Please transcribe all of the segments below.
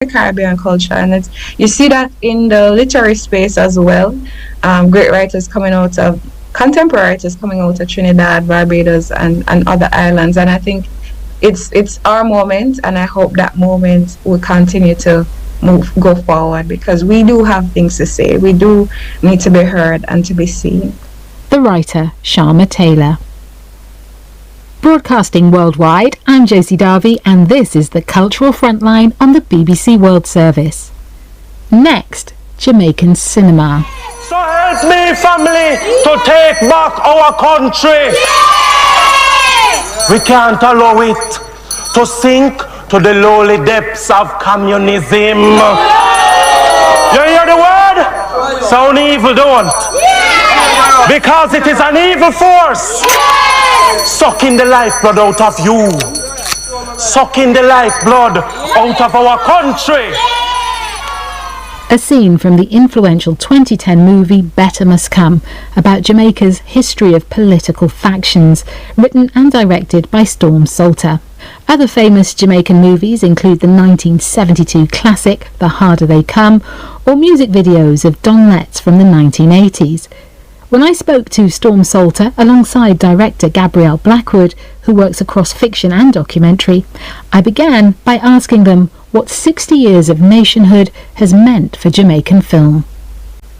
the Caribbean culture, and you see that in the literary space as well. Great writers coming out of contemporary writers coming out of Trinidad, Barbados, and other islands, and I think it's our moment, and I hope that moment will continue to go forward, because we do have things to say. We do need to be heard and to be seen. The writer Sharma Taylor. Broadcasting worldwide, I'm Josie Darby, and this is the Cultural Frontline on the BBC World Service. Next, Jamaican cinema. So help me, family, to take back our country. We can't allow it to sink to the lowly depths of communism. You hear the word? Sound evil, don't? Because it is an evil force sucking the lifeblood out of you, sucking the lifeblood out of our country. A scene from the influential 2010 movie Better Must Come, about Jamaica's history of political factions, written and directed by Storm Salter. Other famous Jamaican movies include the 1972 classic The Harder They Come, or music videos of Don Letts from the 1980s. When I spoke to Storm Salter alongside director Gabrielle Blackwood, who works across fiction and documentary, I began by asking them what 60 years of nationhood has meant for Jamaican film.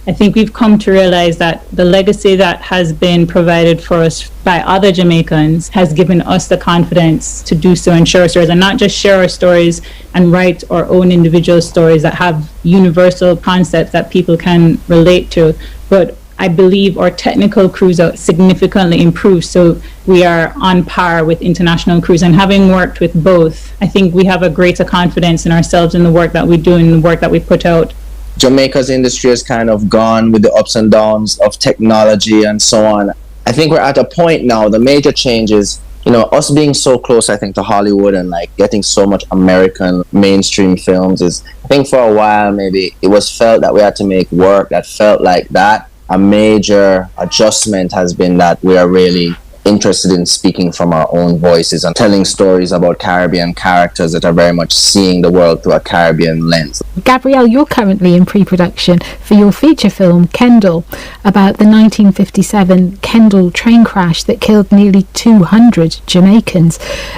I think we've come to realize that the legacy that has been provided for us by other Jamaicans has given us the confidence to do so and share our stories, and not just share our stories and write our own individual stories that have universal concepts that people can relate to, but I believe our technical crews are significantly improved, so we are on par with international crews. And having worked with both, I think we have a greater confidence in ourselves in the work that we do and the work that we put out. Jamaica's industry has kind of gone with the ups and downs of technology and so on. I think we're at a point now, the major changes, us being so close, I think, to Hollywood and like getting so much American mainstream films is, I think for a while maybe it was felt that we had to make work that felt like that. A major adjustment has been that we are really interested in speaking from our own voices and telling stories about Caribbean characters that are very much seeing the world through a Caribbean lens. Gabrielle, you're currently in pre-production for your feature film Kendall, about the 1957 Kendall train crash that killed nearly 200 Jamaicans.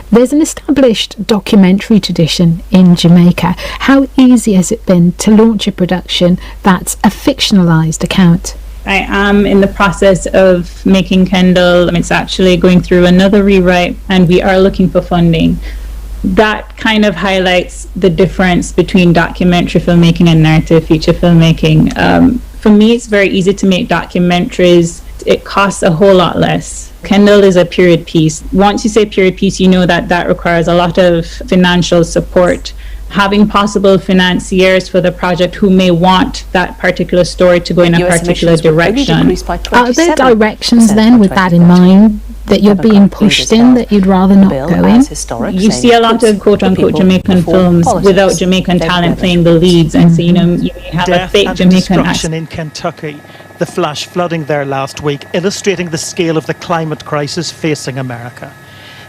There's an established documentary tradition in Jamaica. How easy has it been to launch a production that's a fictionalized account? I am in the process of making Kendall. It's actually going through another rewrite, and we are looking for funding. That kind of highlights the difference between documentary filmmaking and narrative feature filmmaking. For me, it's very easy to make documentaries. It costs a whole lot less. Kendall is a period piece. Once you say period piece, you know that requires a lot of financial support. Having possible financiers for the project who may want that particular story to go in a particular direction. Are there directions then, with that in mind, that you're being pushed in that you'd rather not go in? You see a lot of quote-unquote Jamaican films without Jamaican talent playing the leads, and so you have a fake Jamaican destruction in Kentucky, the flash flooding there last week, illustrating the scale of the climate crisis facing America.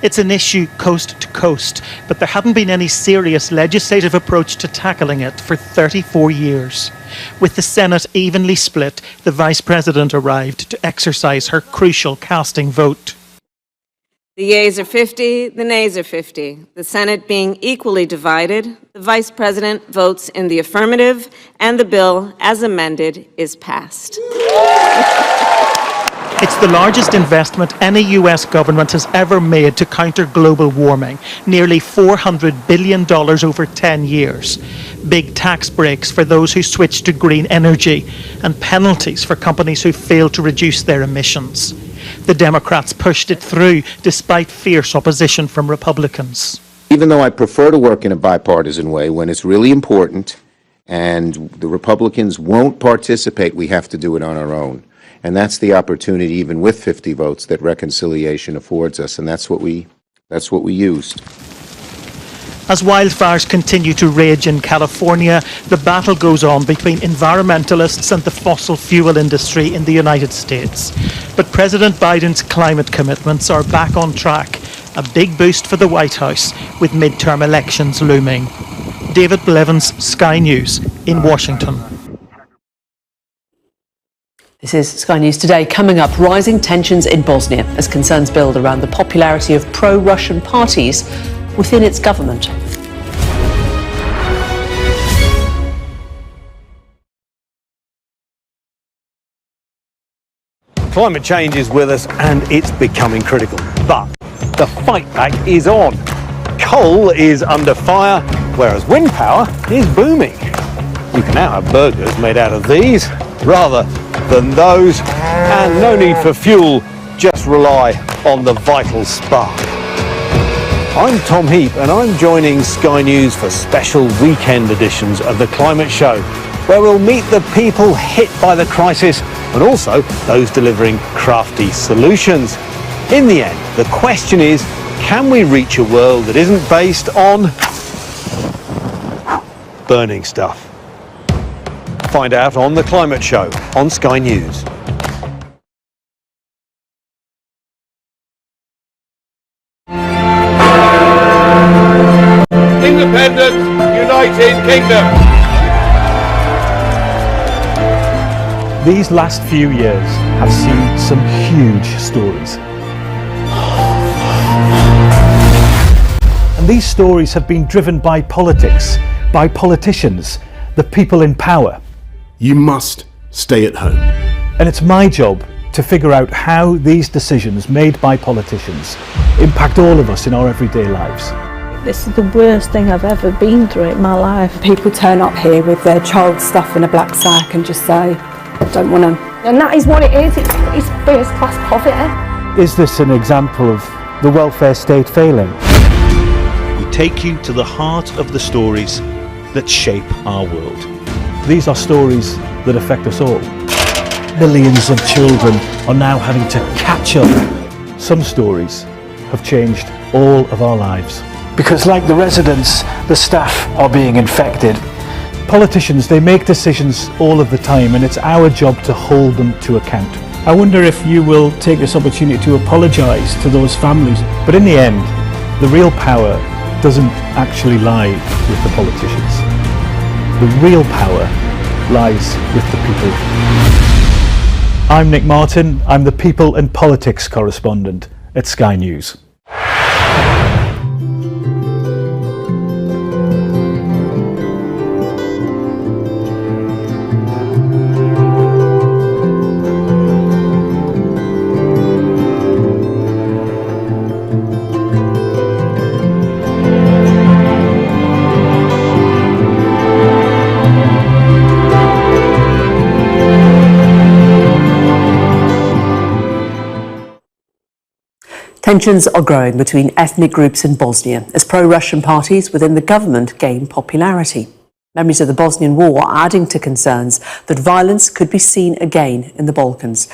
It's an issue coast to coast, but there hadn't been any serious legislative approach to tackling it for 34 years. With the Senate evenly split, the Vice President arrived to exercise her crucial casting vote. The yeas are 50, the nays are 50. The Senate being equally divided, the Vice President votes in the affirmative, and the bill, as amended, is passed. It's the largest investment any US government has ever made to counter global warming, nearly $400 billion over 10 years. Big tax breaks for those who switch to green energy, and penalties for companies who fail to reduce their emissions. The Democrats pushed it through despite fierce opposition from Republicans. Even though I prefer to work in a bipartisan way, when it's really important and the Republicans won't participate, we have to do it on our own. And that's the opportunity, even with 50 votes, that reconciliation affords us, and that's what we used. As wildfires continue to rage in California, the battle goes on between environmentalists and the fossil fuel industry in the United States. But President Biden's climate commitments are back on track, a big boost for the White House, with midterm elections looming. David Blevins, Sky News in Washington. This is Sky News Today. Coming up, rising tensions in Bosnia as concerns build around the popularity of pro-Russian parties within its government. Climate change is with us and it's becoming critical. But the fight back is on. Coal is under fire, whereas wind power is booming. You can now have burgers made out of these rather than those, and no need for fuel, just rely on the vital spark. I'm Tom Heap and I'm joining Sky News for special weekend editions of the Climate Show, where we'll meet the people hit by the crisis and also those delivering crafty solutions. In the end, the question is, can we reach a world that isn't based on burning stuff? Find out on The Climate Show on Sky News. Independent, United Kingdom. These last few years have seen some huge stories. And these stories have been driven by politics, by politicians, the people in power. You must stay at home. And it's my job to figure out how these decisions made by politicians impact all of us in our everyday lives. This is the worst thing I've ever been through in my life. People turn up here with their child stuff in a black sack and just say, I don't want to. And that is what it is. It's first class poverty. Is this an example of the welfare state failing? We take you to the heart of the stories that shape our world. These are stories that affect us all. Millions of children are now having to catch up. Some stories have changed all of our lives. Because like the residents, the staff are being infected. Politicians, they make decisions all of the time and it's our job to hold them to account. I wonder if you will take this opportunity to apologise to those families. But in the end, the real power doesn't actually lie with the politicians. The real power lies with the people. I'm Nick Martin. I'm the People and Politics correspondent at Sky News. Tensions are growing between ethnic groups in Bosnia as pro-Russian parties within the government gain popularity. Memories of the Bosnian War are adding to concerns that violence could be seen again in the Balkans.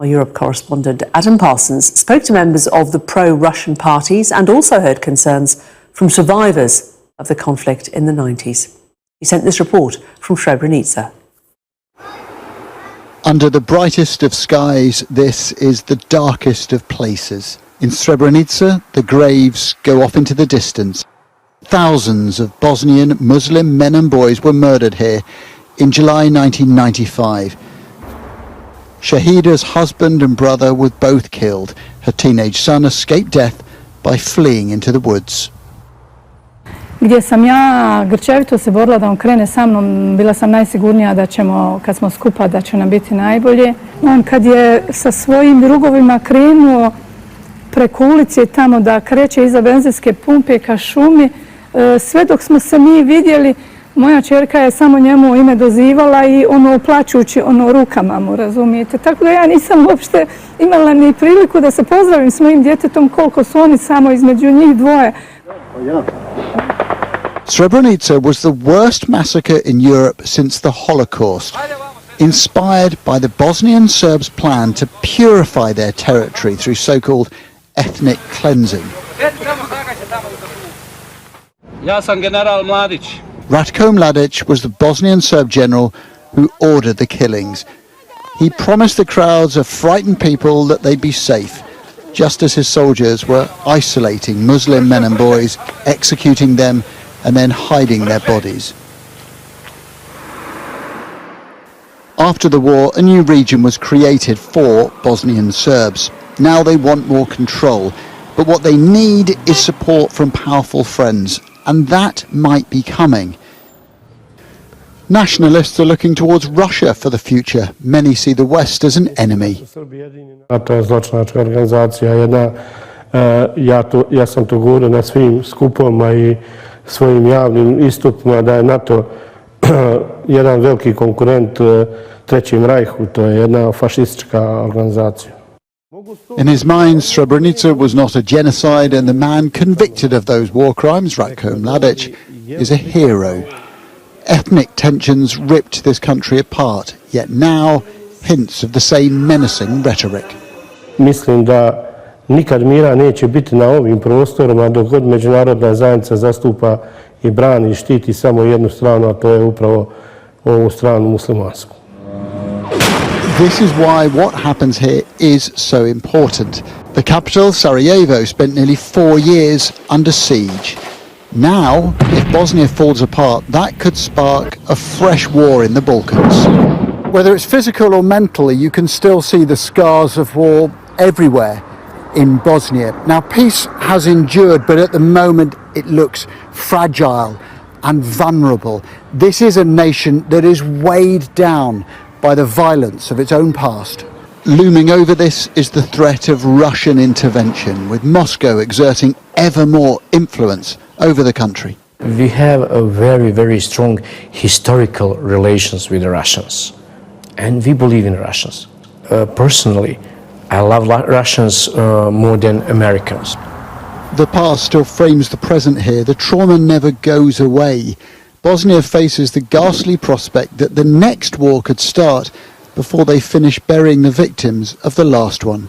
Our Europe correspondent Adam Parsons spoke to members of the pro-Russian parties and also heard concerns from survivors of the conflict in the 90s. He sent this report from Srebrenica. Under the brightest of skies, this is the darkest of places. In Srebrenica, the graves go off into the distance. Thousands of Bosnian Muslim men and boys were murdered here in July 1995. Shahida's husband and brother were both killed. Her teenage son escaped death by fleeing into the woods. Gdje sam ja grčevito se borila da on krene sa mnom, bila sam najsigurnija da ćemo, kad smo skupa, da će nam biti najbolje. On kad je sa svojim drugovima krenuo preko ulice tamo da kreće iza benzinske pumpe ka šumi, sve dok smo se mi vidjeli, moja čerka je samo njemu ime dozivala i ono plačući rukama mu, razumijete. Tako da ja nisam uopšte imala ni priliku da se pozdravim s mojim djetetom koliko su oni samo između njih dvoje. Srebrenica was the worst massacre in Europe since the Holocaust, inspired by the Bosnian Serbs' plan to purify their territory through so-called ethnic cleansing. Ja sam general Mladić. Ratko Mladić was the Bosnian Serb general who ordered the killings. He promised the crowds of frightened people that they'd be safe, just as his soldiers were isolating Muslim men and boys, executing them and then hiding their bodies. After the war, a new region was created for Bosnian Serbs. Now they want more control, but what they need is support from powerful friends, and that might be coming. Nationalists are looking towards Russia for the future. Many see the West as an enemy. To je zločinačka organizacija, ja sam to govorio na svim skupovima i svojim javnim istupima da je NATO jedan veliki konkurent Trećem Rajhu, to je jedna fašistička organizacija. In his mind, Srebrenica was not a genocide, and the man convicted of those war crimes, Ratko Mladic, is a hero. Ethnic tensions ripped this country apart, yet now hints of the same menacing rhetoric. Mislim da nikad mira neće biti na ovim prostorima dok god međunarodna zajednica zastupa i brani i štiti samo jednu stranu, a to je upravo ovu stranu muslimansku. This is why what happens here is so important. The capital, Sarajevo, spent nearly 4 years under siege. Now, if Bosnia falls apart, that could spark a fresh war in the Balkans. Whether it's physical or mentally, you can still see the scars of war everywhere in Bosnia. Now, peace has endured, but at the moment it looks fragile and vulnerable. This is a nation that is weighed down by the violence of its own past. Looming over this is the threat of Russian intervention, with Moscow exerting ever more influence over the country. We have a very, very strong historical relations with the Russians, and we believe in Russians. Personally, I love Russians more than Americans. The past still frames the present here. The trauma never goes away. Bosnia faces the ghastly prospect that the next war could start before they finish burying the victims of the last one.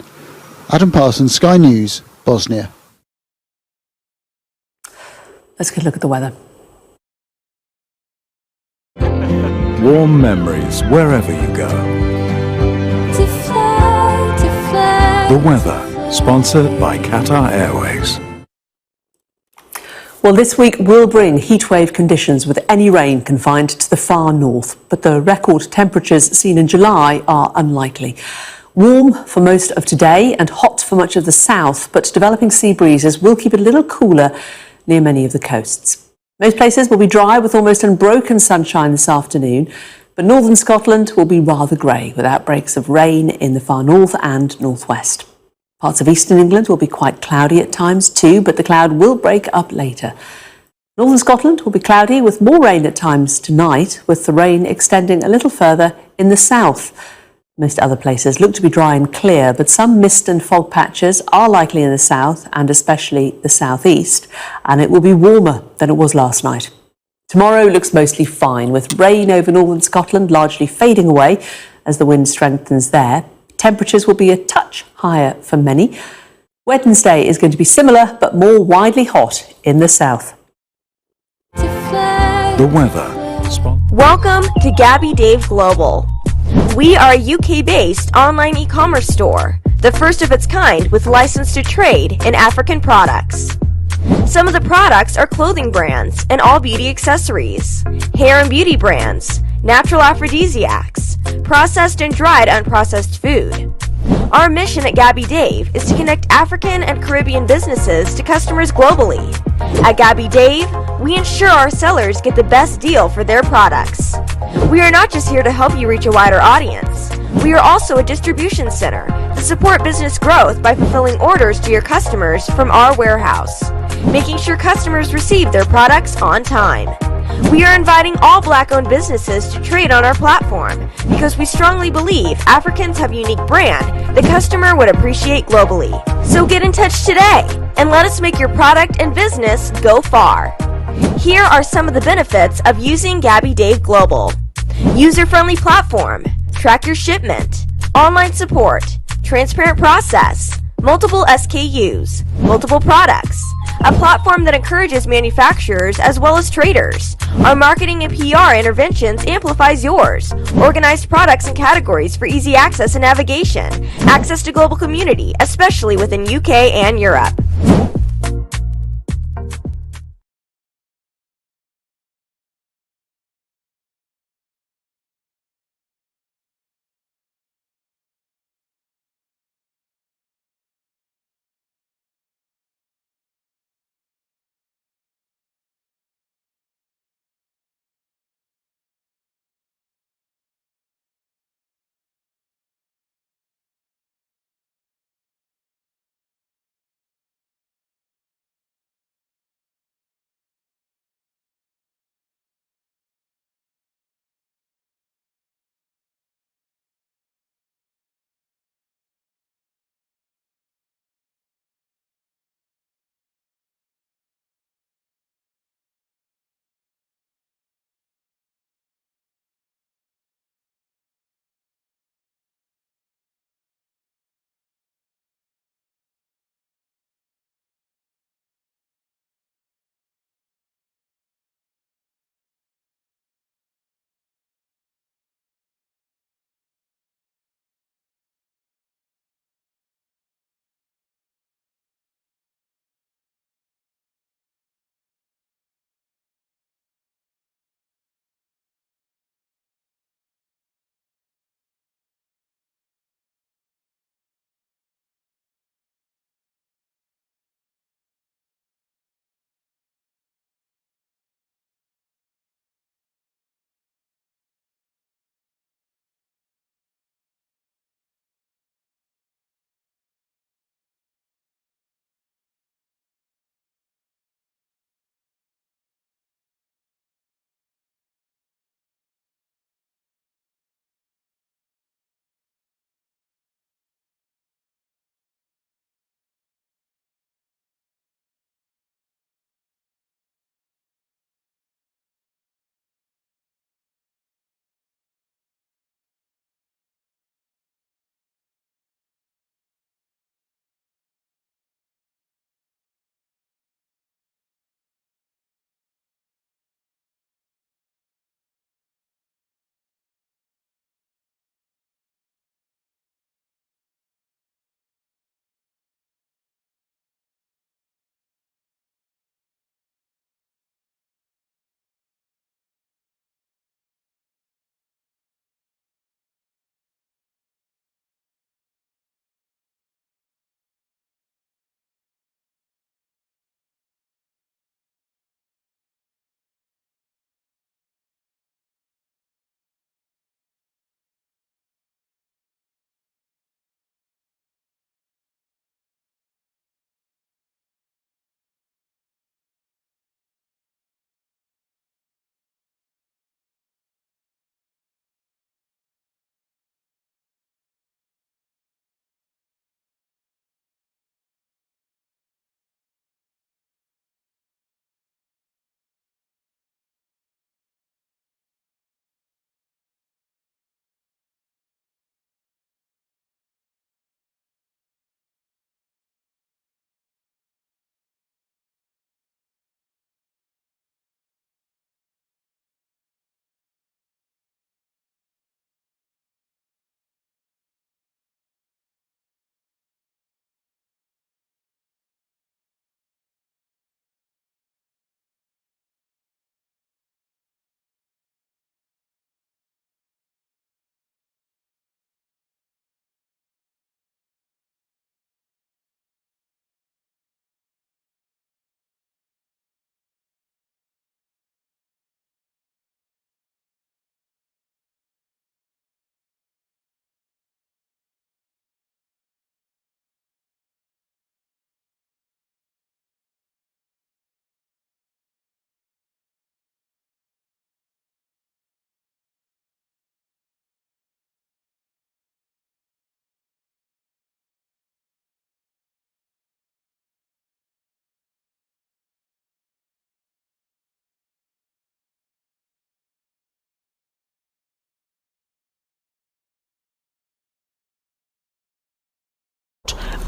Adam Parsons, Sky News, Bosnia. Let's get a look at the weather. Warm memories wherever you go. The weather, sponsored by Qatar Airways. Well, this week will bring heatwave conditions with any rain confined to the far north, but the record temperatures seen in July are unlikely. Warm for most of today and hot for much of the south, but developing sea breezes will keep it a little cooler near many of the coasts. Most places will be dry with almost unbroken sunshine this afternoon, but northern Scotland will be rather grey with outbreaks of rain in the far north and northwest. Parts of eastern England will be quite cloudy at times too, but the cloud will break up later. Northern Scotland will be cloudy with more rain at times tonight, with the rain extending a little further in the south. Most other places look to be dry and clear, but some mist and fog patches are likely in the south and especially the southeast, and it will be warmer than it was last night. Tomorrow looks mostly fine, with rain over northern Scotland largely fading away as the wind strengthens there. Temperatures will be a touch higher for many. Wednesday is going to be similar, but more widely hot in the south. The weather. Welcome to Gabby Dave Global. We are a UK-based online e-commerce store, the first of its kind with license to trade in African products. Some of the products are clothing brands and all beauty accessories, hair and beauty brands, natural aphrodisiacs, processed and dried unprocessed food. Our mission at Gabby Dave is to connect African and Caribbean businesses to customers globally. At Gabby Dave, we ensure our sellers get the best deal for their products. We are not just here to help you reach a wider audience. We are also a distribution center to support business growth by fulfilling orders to your customers from our warehouse, making sure customers receive their products on time. We are inviting all Black-owned businesses to trade on our platform because we strongly believe Africans have a unique brand the customer would appreciate globally. So get in touch today and let us make your product and business go far. Here are some of the benefits of using Gabby Dave Global. User-friendly platform, track your shipment, online support, transparent process, multiple SKUs, multiple products, a platform that encourages manufacturers as well as traders. Our marketing and PR interventions amplifies yours. Organized products and categories for easy access and navigation. Access to global community, especially within UK and Europe.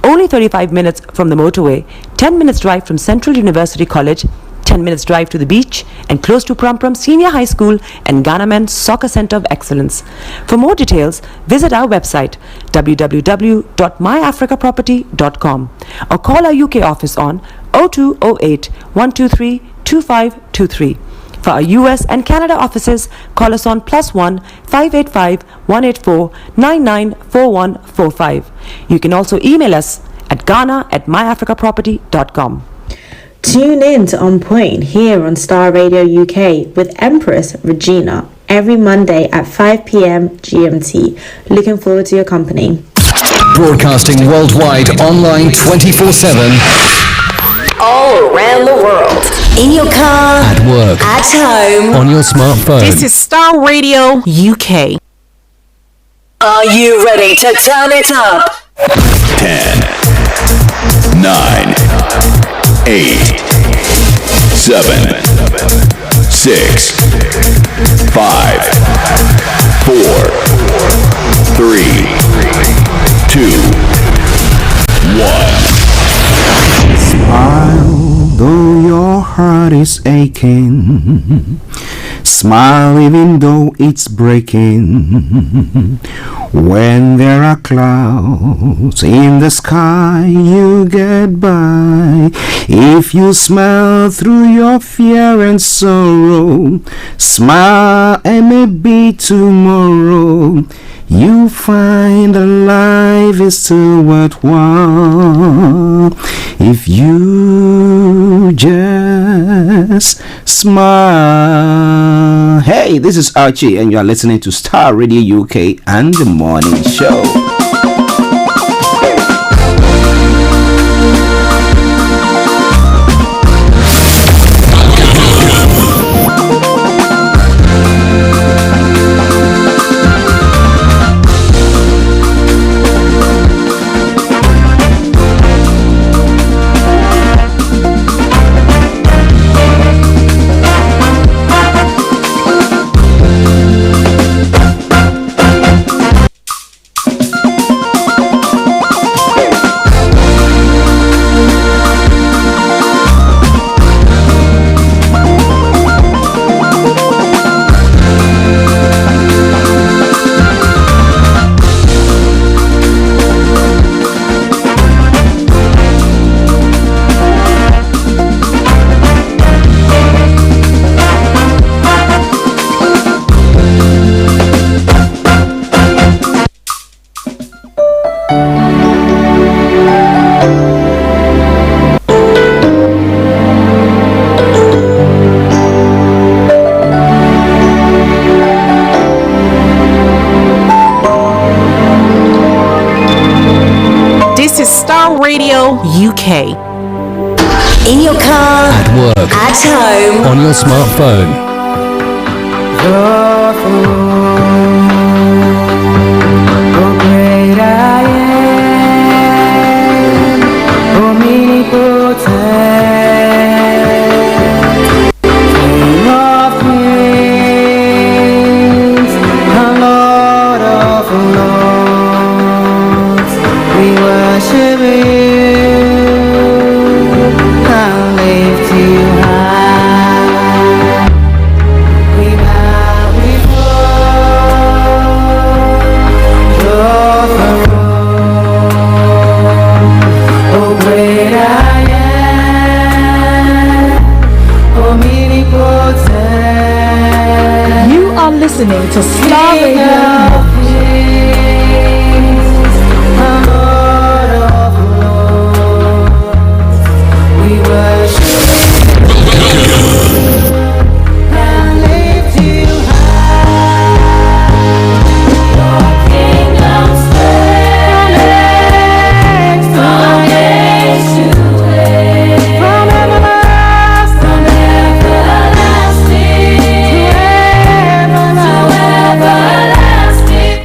only 35 minutes from the motorway, 10 minutes drive from Central University College, 10 minutes drive to the beach, and close to Prum Prum Senior High School and Ghana Men's Soccer Center of Excellence. For more details, visit our website www.myafricaproperty.com or call our UK office on 0208 123 2523. For our US and Canada offices, call us on +1 585 184 994145. You can also email us at ghana@myafricaproperty.com. Tune in to On Point here on Star Radio UK with Empress Regina every Monday at 5 p.m. GMT. Looking forward to your company. Broadcasting worldwide, online 24/7. All around the world. In your car. At work. At home. On your smartphone. This is Star Radio UK. Are you ready to turn it up? 10, 9, 8, 7, 6, 5, 4, 3, 2, 1. Smile, though your heart is aching. Smile even though it's breaking. When there are clouds in the sky, you get by. If you smile through your fear and sorrow, smile and maybe tomorrow you find that life is still worthwhile if you just smile. Hey, this is Archie and you are listening to Star Radio UK and the Morning Show. UK. In your car. At work. At home. On your smartphone. Listening to Star Radio.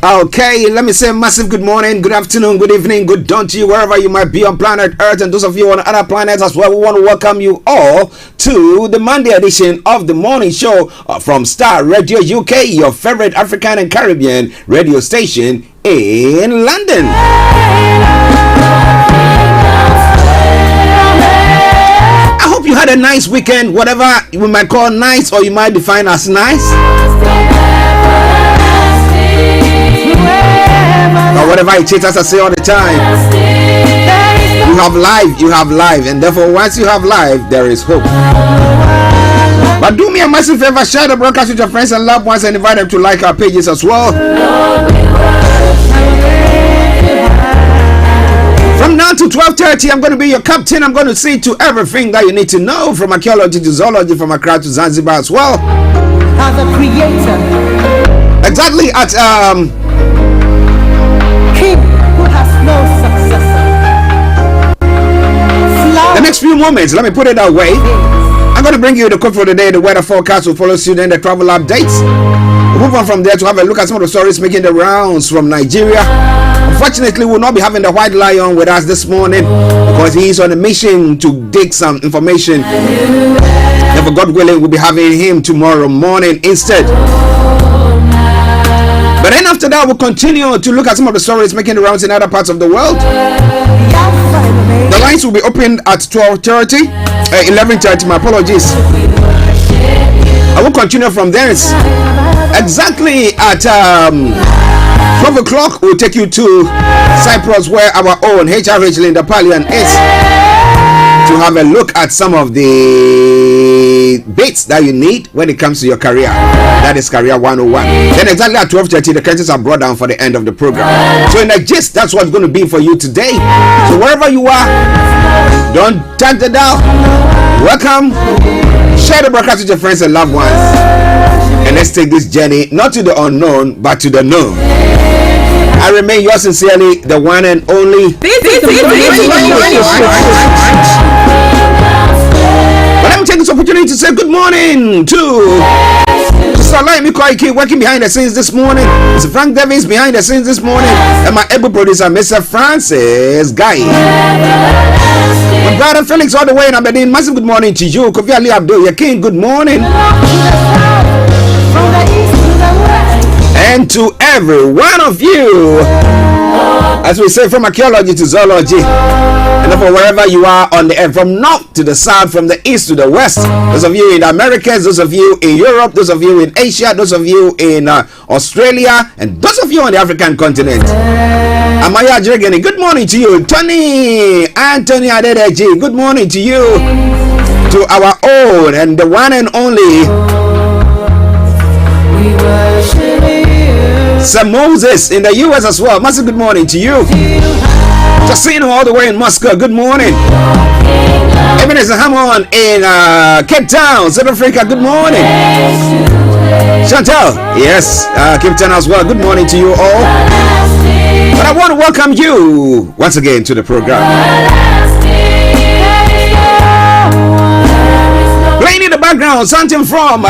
Okay, let me say a massive good morning, good afternoon, good evening, good dawn to you wherever you might be on planet Earth, and those of you on other planets as well. We want to welcome you all to the Monday edition of the morning show from Star Radio UK, your favorite African and Caribbean radio station in London. had a nice weekend, whatever we might call nice or you might define as nice. Or whatever it is, as I say all the time. You have life, and therefore once you have life, there is hope. But do me a massive favor, share the broadcast with your friends and loved ones and invite them to like our pages as well. From now to 12:30, I'm going to be your captain. I'm going to see to everything that you need to know, from archaeology to zoology, from Accra to Zanzibar as well. As a creator, exactly at king who has no successor. The next few moments, let me put it that way, I'm going to bring you the quote for the day. The weather forecast will follow suit, then the travel updates. We'll move on from there to have a look at some of the stories making the rounds from Nigeria. Unfortunately, we'll not be having the White Lion with us this morning because he is on a mission to dig some information. Therefore, God willing, we'll be having him tomorrow morning instead. But then after that, we'll continue to look at some of the stories making the rounds in other parts of the world. The lines will be opened at 12:30, 11:30, my apologies. I will continue from there. Exactly at 12 o'clock, we'll take you to Cyprus, where our own HRH Linda Pallien is, to have a look at some of the bits that you need when it comes to your career. That is Career 101. Then exactly at 12:30, the curtains are brought down for the end of the program. So in the gist, that's what's going to be for you today. So wherever you are, don't touch the dial. Welcome. Share the broadcast with your friends and loved ones. And let's take this journey not to the unknown, but to the known. I remain yours sincerely, the one and only. But let me take this opportunity to say good morning to Salah Mikoiki, working behind the scenes this morning. Mr. Frank Davis behind the scenes this morning. And my able producer, Mr. Francis Guy. My brother Felix all the way in Aberdeen. Massive good morning to you. Kofi Ali Abdul, your king, good morning. And to every one of you, as we say, from archaeology to zoology, and therefore wherever you are on the earth, from north to the south, from the east to the west, those of you in the Americas, those of you in Europe, those of you in Asia, those of you in Australia, and those of you on the African continent. Amaya Jregeni, good morning to you. Tony Anthony Adedeji, good morning to you. To our own and the one and only Sir Moses in the US as well. Massive good morning to you. Jasino all the way in Moscow, good morning. Ebenezer Hammond in Cape Town, South Africa, good morning. Chantal, yes, Cape Town as well, good morning to you all. But I want to welcome you once again to the program. Playing in the background, something from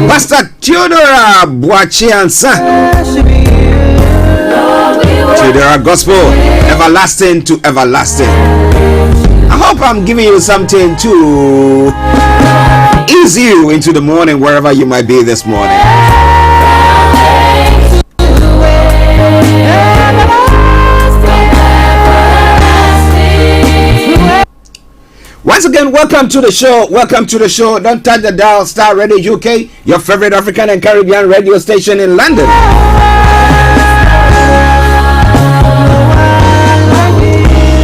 Pastor Theodora Boachiansa. Theodora Gospel, everlasting to everlasting. I hope I'm giving you something to ease you into the morning wherever you might be this morning. Once again, welcome to the show. Welcome to the show. Don't touch the dial. Starr Radio UK, your favorite African and Caribbean radio station in London.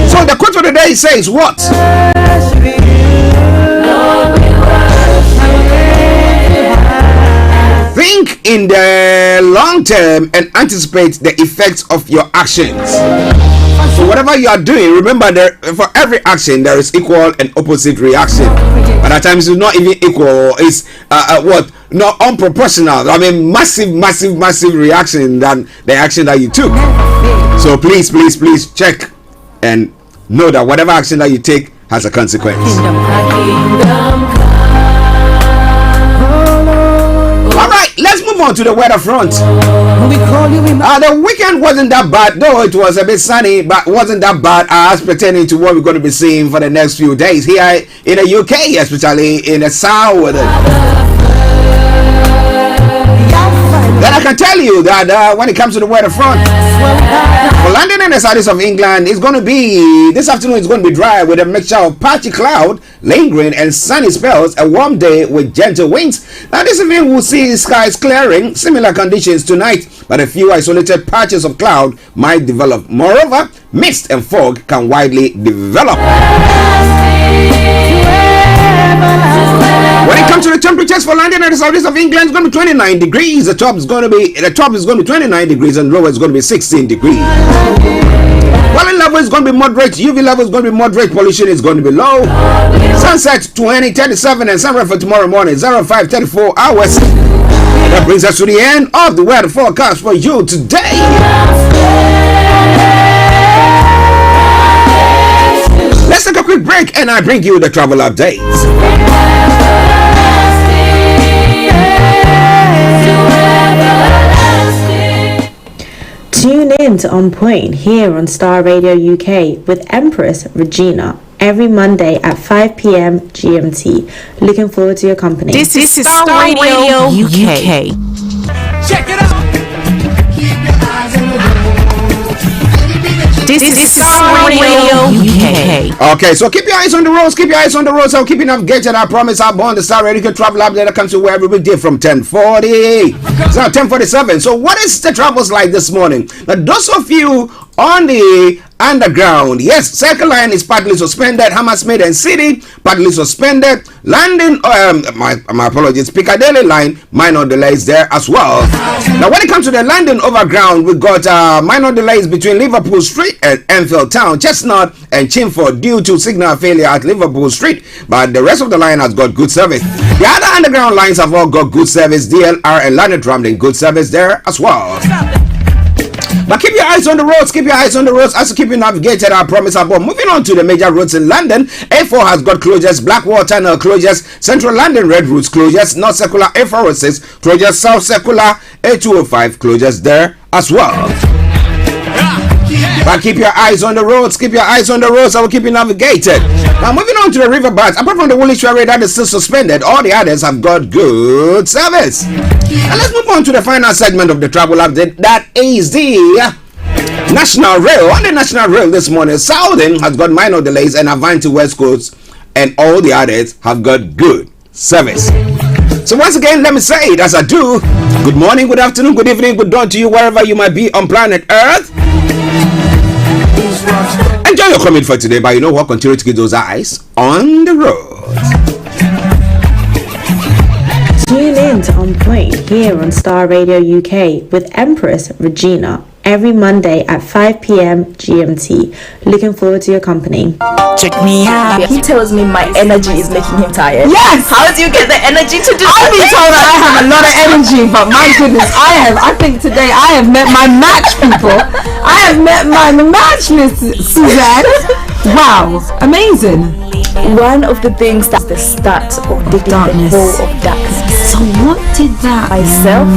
So the quote of the day says what? Think in the long term and anticipate the effects of your actions. So whatever you are doing, remember that for every action there is equal and opposite reaction. But at times it's not even equal. It's not unproportional. I mean, massive reaction than the action that you took. So please check and know that whatever action that you take has a consequence. Let's move on to the weather front. The weekend wasn't that bad, though it was a bit sunny, but wasn't that bad as pertaining to what we're going to be seeing for the next few days here in the UK, especially in the south. Then I can tell you that when it comes to the weather front, for London and the southeast of England, it's going to be, this afternoon it's going to be dry with a mixture of patchy cloud, lingering and sunny spells, a warm day with gentle winds. Now this evening we'll see skies clearing, similar conditions tonight, but a few isolated patches of cloud might develop. Moreover, mist and fog can widely develop. When it comes to the temperatures for London and the southeast of England, it's going to be 29 degrees. The top is going to be 29 degrees, and lower is going to be 16 degrees. Pollen level is going to be moderate, UV level is going to be moderate, pollution is going to be low. Sunset 20:37 and sunrise for tomorrow morning 05:34 hours. That brings us to the end of the weather forecast for you today. Let's take a quick break and I bring you the travel updates. Tune in to On Point here on Star Radio UK with Empress Regina every Monday at 5 p.m. GMT. Looking forward to your company. This is Starr Radio UK. Check it out. This is Starr Radio UK. Okay, so keep your eyes on the roads, keep your eyes on the roads. I'll keep you navigated. I promise I'll be on the Star Radio travel update that comes to where every day from 10:40. It's now 10:47. So what is the travels like this morning? Now those of you on the underground, yes, Circle Line is partly suspended. Hammersmith and City partly suspended. Landing, my apologies, Piccadilly Line, minor delays there as well. Now when it comes to the London Overground, we got minor delays between Liverpool Street and Enfield Town, Chestnut and Chingford due to signal failure at Liverpool Street, but the rest of the line has got good service. The other underground lines have all got good service. DLR and London Tram good service there as well. But keep your eyes on the roads, keep your eyes on the roads as you keep you navigated, I promise. About moving on to the major roads in London. A4 has got closures, Blackwall Tunnel closures, Central London Red Routes closures, North Circular A406 closures, South Circular A205 closures there as well. But keep your eyes on the roads, keep your eyes on the roads, I will keep you navigated. Now moving on to the river bars, apart from the Woolwich Railway that is still suspended, all the others have got good service. And let's move on to the final segment of the travel update, that is the National Rail. On the National Rail this morning, Southern has got minor delays and Avanti West Coast, and all the others have got good service. So once again, let me say it as I do. Good morning, good afternoon, good evening, good dawn to you wherever you might be on planet Earth. Enjoy your commute for today, but you know what? Continue to keep those eyes on the road. Tune in to On Point here on Star Radio UK with Empress Regina every Monday at 5 p.m. GMT. Looking forward to your company. Check me out. He tells me my energy is making him tired. Yes! How do you get the energy to do I've been told that I have a lot of energy, but my goodness, I think today I have met my match, people. I have met my match, Miss Suzanne. Wow, amazing. One of the things that's the start of the darkness. Of darkness. So what did that? Myself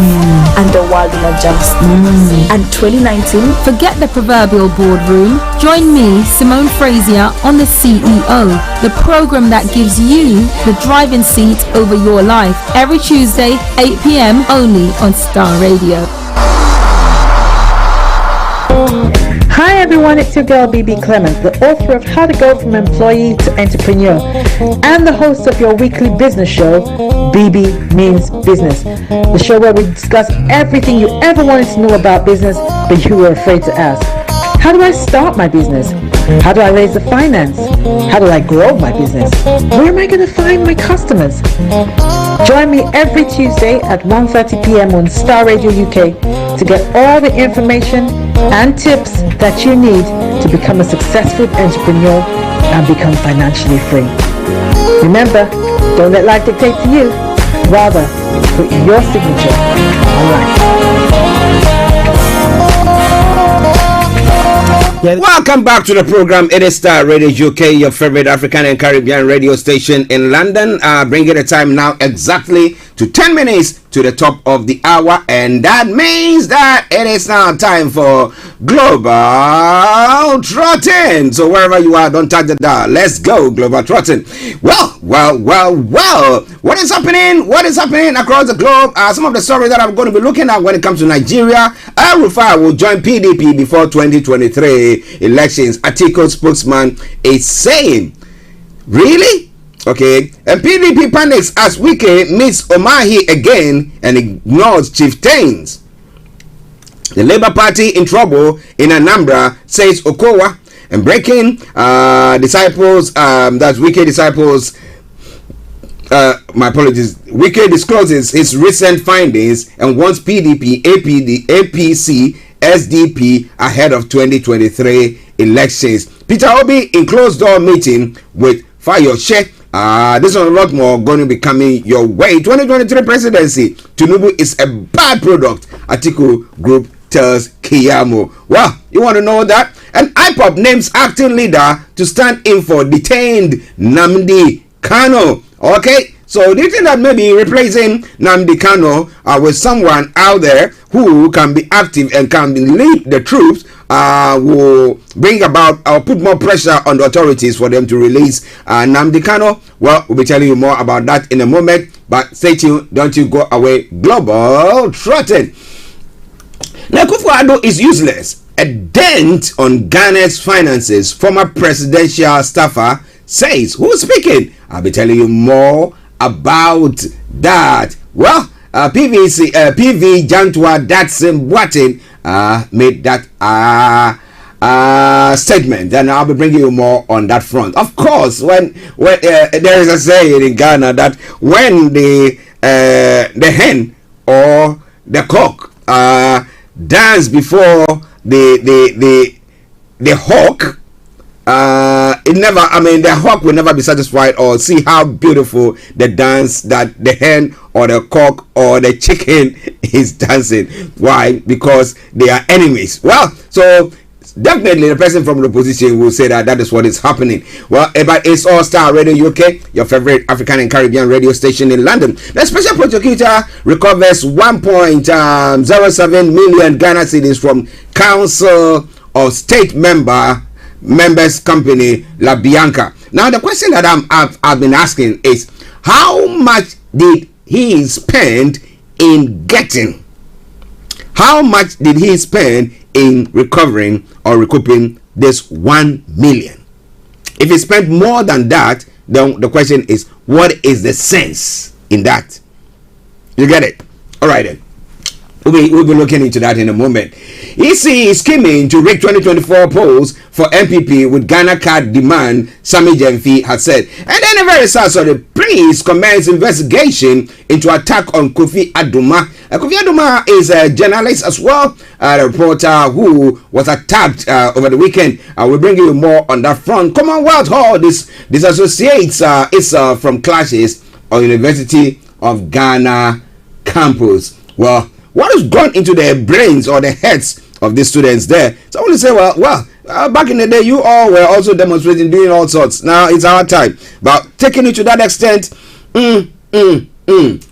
and the world in adjustment. And 2019. Forget the proverbial boardroom. Join me, Simone Frazier, on the CEO, the program that gives you the driving seat over your life. Every Tuesday, 8 p.m. only on Star Radio. Hi everyone, it's your girl BB Clement, the author of How to Go From Employee to Entrepreneur and the host of your weekly business show, BB Means Business, the show where we discuss everything you ever wanted to know about business but you were afraid to ask. How do I start my business? How do I raise the finance? How do I grow my business? Where am I going to find my customers? Join me every Tuesday at 1:30 p.m. on Star Radio UK to get all the information and tips that you need to become a successful entrepreneur and become financially free. Remember, don't let life dictate to you. Rather, put your signature on life. Welcome back to the program. It is Star Radio UK, your favorite African and Caribbean radio station in London. Bringing the time now exactly to 10 minutes to the top of the hour, and that means that it is now time for Global Trotting. So wherever you are, don't touch the dial. Let's go, Global Trotting. Well. What is happening? What is happening across the globe? Some of the stories that I'm going to be looking at when it comes to Nigeria. El-Rufai will join PDP before 2023 elections. Atiku spokesman is saying, really? Okay. And PDP panics as Wike meets Omahi again and ignores chieftains. The Labour Party in trouble in Anambra, says Okowa. And breaking disciples, that's Wike disciples. My apologies. Wike discloses his recent findings and wants PDP, APC, SDP ahead of 2023 elections. Peter Obi in closed door meeting with Fayose. This one a lot more going to be coming your way. 2023 presidency. Tinubu is a bad product. Atiku Group tells Kiyamo. Well, you want to know that? And IPOP names acting leader to stand in for detained Nnamdi Kanu. Okay, so do you think that maybe replacing Nnamdi Kanu with someone out there who can be active and can lead the troops will bring about or put more pressure on the authorities for them to release Nnamdi Kanu? Well, we'll be telling you more about that in a moment, but stay tuned, don't you go away. Global Trotting. Now, Akufo-Addo is useless. A dent on Ghana's finances, former presidential staffer says. Who's speaking? I'll be telling you more about that. Well, PV Jantua Datsun Boateng made that statement, and I'll be bringing you more on that front. Of course, when there is a saying in Ghana that when the hen or the cock dance before the hawk, the hawk will never be satisfied or see how beautiful the dance that the hen or the cock or the chicken is dancing. Why? Because they are enemies. Well, so definitely the person from the opposition will say that that is what is happening. Well, but it's all Starr Radio UK, your favorite African and Caribbean radio station in London. The special prosecutor recovers 1.07 million Ghana cedis from Council of State members company La Bianca. Now the question that I've been asking is, how much did he spend in getting? How much did he spend in recovering or recouping this 1 million? If he spent more than that, then the question is, what is the sense in that? You get it? All right then. We'll be looking into that in a moment. EC is scheming to rig 2024 polls for MPP with Ghana card demand, Sami Jemfi has said. And then a very sad story, police commence investigation into attack on Kofi Adoma. Kofi Adoma is a journalist as well, a reporter who was attacked over the weekend. We'll bring you more on that front. Commonwealth Hall disassociates from clashes on University of Ghana campus. Well, what has gone into their brains or the heads of these students there? So I want to say, well, back in the day, you all were also demonstrating, doing all sorts. Now it's our time. But taking it to that extent, we'll be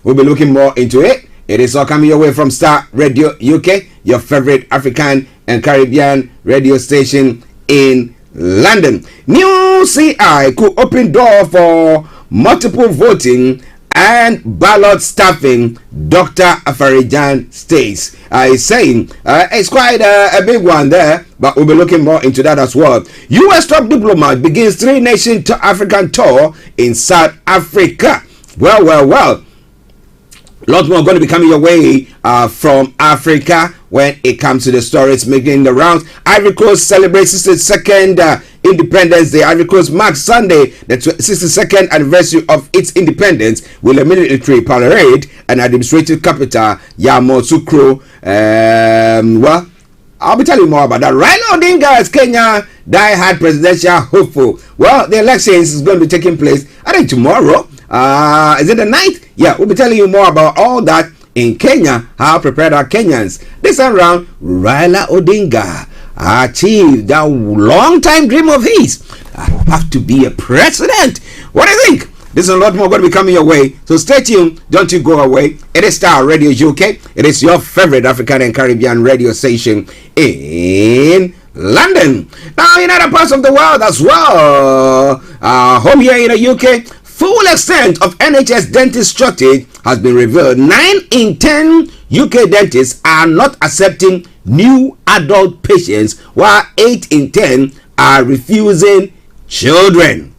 looking more into it. It is all coming your way from Starr Radio UK, your favorite African and Caribbean radio station in London. New CI could open door for multiple voting and ballot staffing, Dr. Afarijan states. Is saying it's quite a big one there, but we'll be looking more into that as well. U.S. top diplomat begins 3-nation African tour in South Africa. Well. Lots more going to be coming your way from Africa when it comes to the stories making the rounds. Ivory Coast celebrates its second Independence Day. Ivory Coast marks Sunday, the 62nd anniversary of its independence, with a military parade and administrative capital, Yamoussoukro. Well, I'll be telling you more about that. Raila Odinga is Kenya die-hard presidential hopeful. Well, the elections is going to be taking place, I think, tomorrow. Is it the 9th? Yeah, we'll be telling you more about all that in Kenya. How prepared are Kenyans? This time around, Raila Odinga achieved that long-time dream of his. I have to be a president. What do you think? This and a lot more going to be coming your way. So stay tuned. Don't you go away. It is Starr Radio UK. It is your favorite African and Caribbean radio station in London. Now, in other parts of the world as well, home here in the UK, full extent of NHS dentist shortage has been revealed. 9 in 10 UK dentists are not accepting new adult patients, while 8 in 10 are refusing children.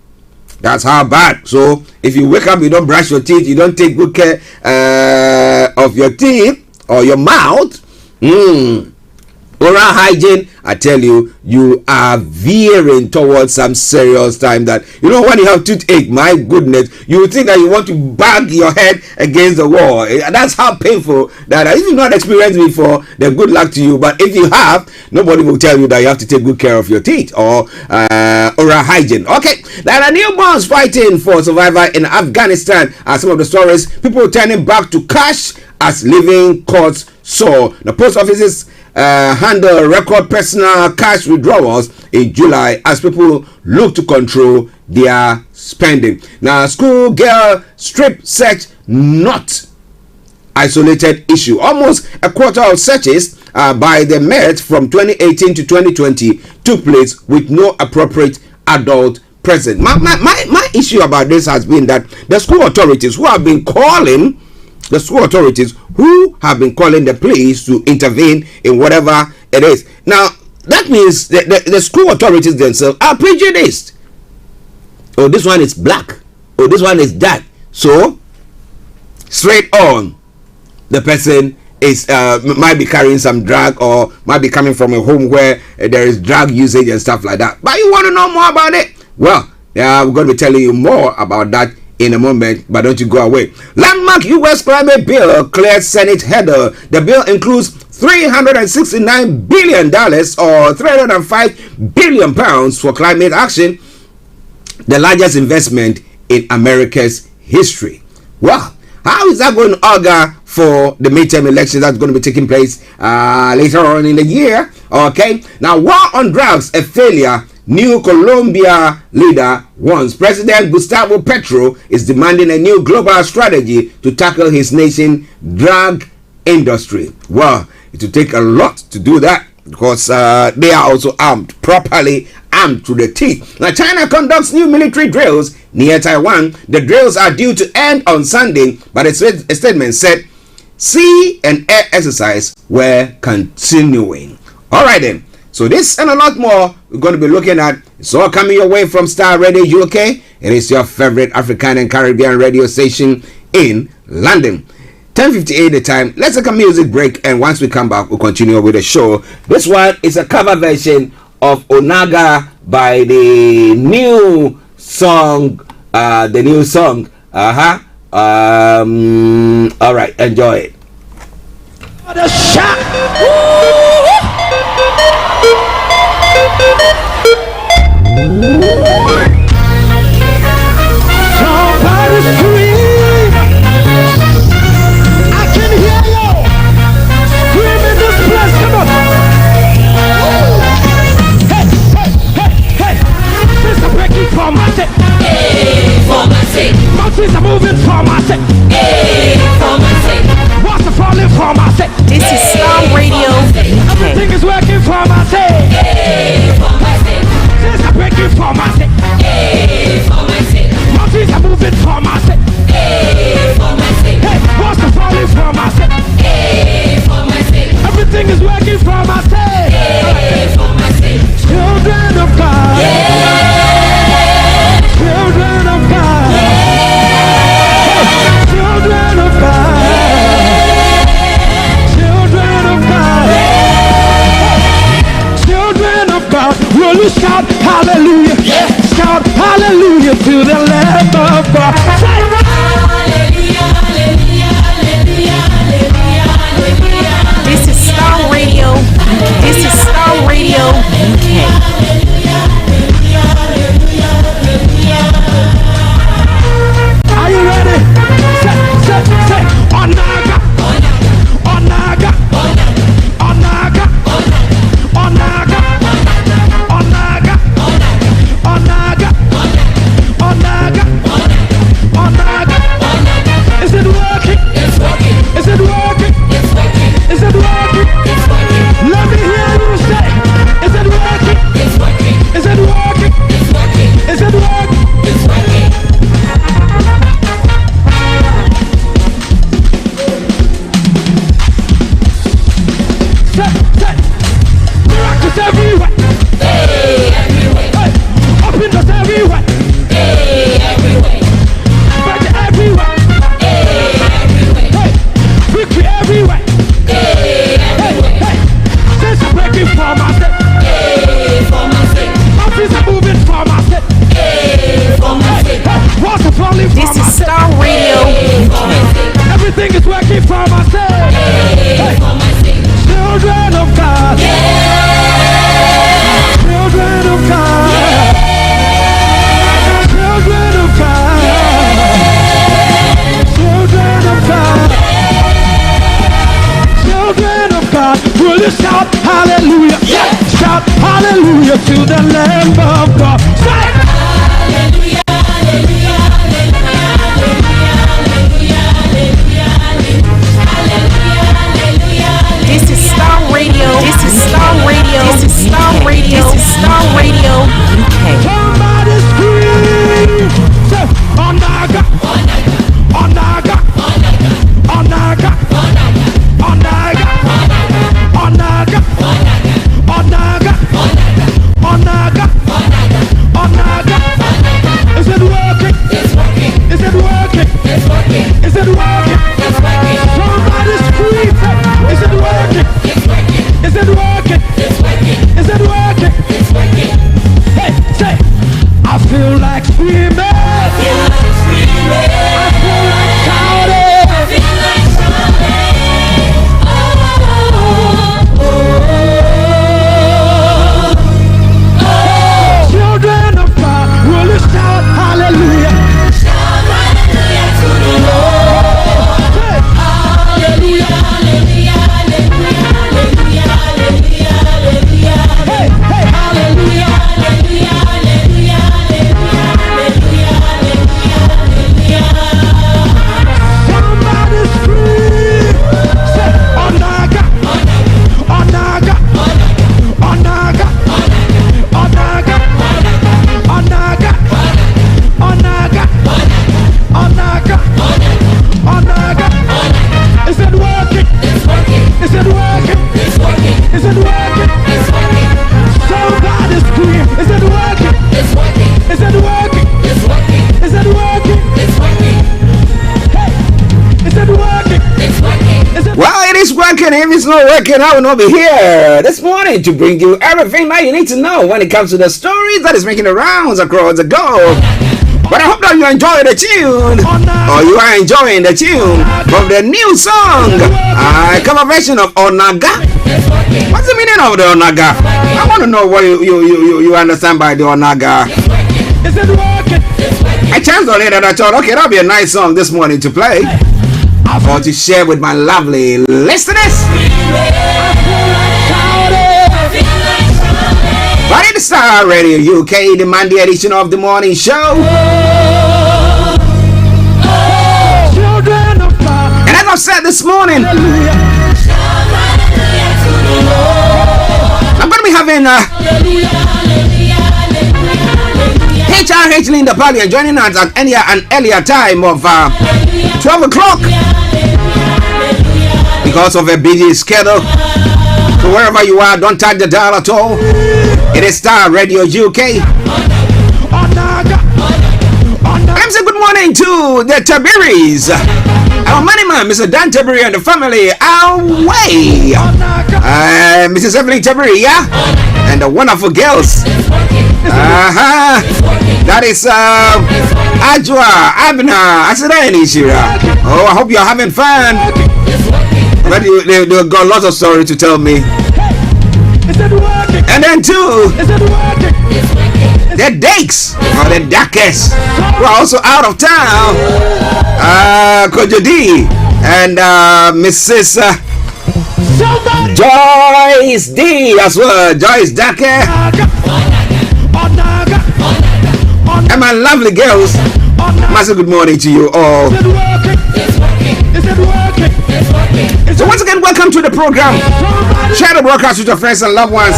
That's how bad. So if you wake up, you don't brush your teeth, you don't take good care of your teeth or your mouth, oral hygiene, I tell you, you are veering towards some serious time that, you know, when you have toothache, my goodness, you would think that you want to bang your head against the wall. That's how painful that. If you've not experienced before, then good luck to you. But if you have, nobody will tell you that you have to take good care of your teeth or oral hygiene. Okay, there are newborns fighting for survival in Afghanistan. Some of the stories, people turning back to cash as living costs soar. The post offices handle record personal cash withdrawals in July as people look to control their spending. Now, school girl strip search not isolated issue. Almost a quarter of searches by the Met from 2018 to 2020 took place with no appropriate adult present. My issue about this has been that the school authorities who have been calling the police to intervene in whatever it is. Now, that means the school authorities themselves are prejudiced. Oh, this one is black. Oh, this one is that. So, straight on, the person is might be carrying some drug or might be coming from a home where there is drug usage and stuff like that. But you want to know more about it? Well, we're going to be telling you more about that in a moment, but don't you go away. Landmark U.S. climate bill cleared Senate header. The bill includes $369 billion or 305 billion pounds for climate action, the largest investment in America's history. Well, how is that going to augur for the midterm elections that's going to be taking place later on in the year? Okay, now war on drugs, a failure. New Colombia leader warns President Gustavo Petro is demanding a new global strategy to tackle his nation's drug industry. Well, it will take a lot to do that because they are also armed, properly armed to the teeth. Now, China conducts new military drills near Taiwan. The drills are due to end on Sunday, but a statement said sea and air exercise were continuing. All right then. So this and a lot more we're going to be looking at. It's all coming your way from Starr Radio UK. It is your favorite African and Caribbean radio station in London. 10:58 the time. Let's take a music break, and once we come back, we'll continue with the show. This one is a cover version of Onaga by the new song. All right, enjoy it. The shot. Somebody scream. I can hear you scream in this place. Come on. Hey. Sister Becky for my sake. Hey, for my sake. Mountains are moving for my sake. Hey, for my sake. Walls are falling for my sake. This is Starr Radio. Everything is working for my sake. Hey, for my sake. Sister Becky for my sake. Hey, for my sake. Mountains are moving for my sake. Hey, for my sake. Hey, walls are falling for my sake. Hey, for my sake. Everything is working for my sake. Hey, for my sake. Children of God. Yeah. Children of God. Yeah. Children of God. Children of God. Children of God. Will you shout hallelujah? Yeah. Shout hallelujah to the Lamb of God. Hallelujah, hallelujah, hallelujah, hallelujah, hallelujah. This is Starr Radio. This is Starr Radio UK. Are you ready? Say, Onaga, Onaga, Onaga, Onaga, Onaga, Children of God, will you shout hallelujah? Yeah. Shout hallelujah to the Lamb of God. Shout hallelujah, hallelujah, hallelujah. This is Starr Radio. This is Starr Radio. This is Starr Radio. This is Starr Radio UK. Somebody scream! Say, Onaga, Onaga, Onaga, Onaga, Onaga, Onaga, Onaga, Onaga. Is it working? It's working. Is it working? It's working. Is it working? It's working. Somebody scream! Is it working? It's working. Is it working? It's working. Is it working? It's working. Hey, say, I feel like screaming. I feel like screaming. I feel like shouting. I feel like shouting. Oh, oh, oh, oh. Children of God, will you shout hallelujah? Shout hallelujah to the Lord. Hey. Hallelujah, hallelujah, hallelujah, hallelujah, hallelujah. Hey, hey, hallelujah, hallelujah, hallelujah, hallelujah, hallelujah, hallelujah. Somebody scream. Say, Onaga, Onaga, Onaga, Onaga, Onaga, Onaga, Onaga, Onaga. Is it working? It's working. Is it working? It's working. Is it working? It's working. Somebody scream. Is it working? It's working. Is it working? It's working. Is it working? It's working. Hey, is it working? It's working. Is it? Well, it is working. If it's not working, I will not be here this morning to bring you everything that you need to know when it comes to the stories that is making the rounds across the globe. But I hope that you enjoy the tune, or you are enjoying the tune from the new song, cover version of Onaga. What's the meaning of the Onaga? I want to know what you understand by the Onaga. I chanced on it and I thought, okay, that'll be a nice song this morning to play, or to share with my lovely listeners. But it's Starr Radio UK, the Monday edition of the morning show. And as I said this morning, I'm going to be having HRH Linda Pallien joining us at an earlier time of 12 o'clock because of a busy schedule. So wherever you are, don't touch the dial at all. It is Starr Radio UK. I'm saying good morning to the Tabiris. Our money man, Mr. Dan Tabiri and the family. Away. Mrs. Evelyn Tabiri, yeah? And the wonderful girls. That is Ajwa, Abna, Asadani Shira. Oh, I hope you're having fun. But they've got lots of stories to tell me. And then too, the Dakes, or the Dakes, who are also out of town. Kojo D and Mrs. Joyce D as well. Joyce Dake. And my lovely girls, massive good morning to you all. So once again, welcome to the program. Share the broadcast with your friends and loved ones.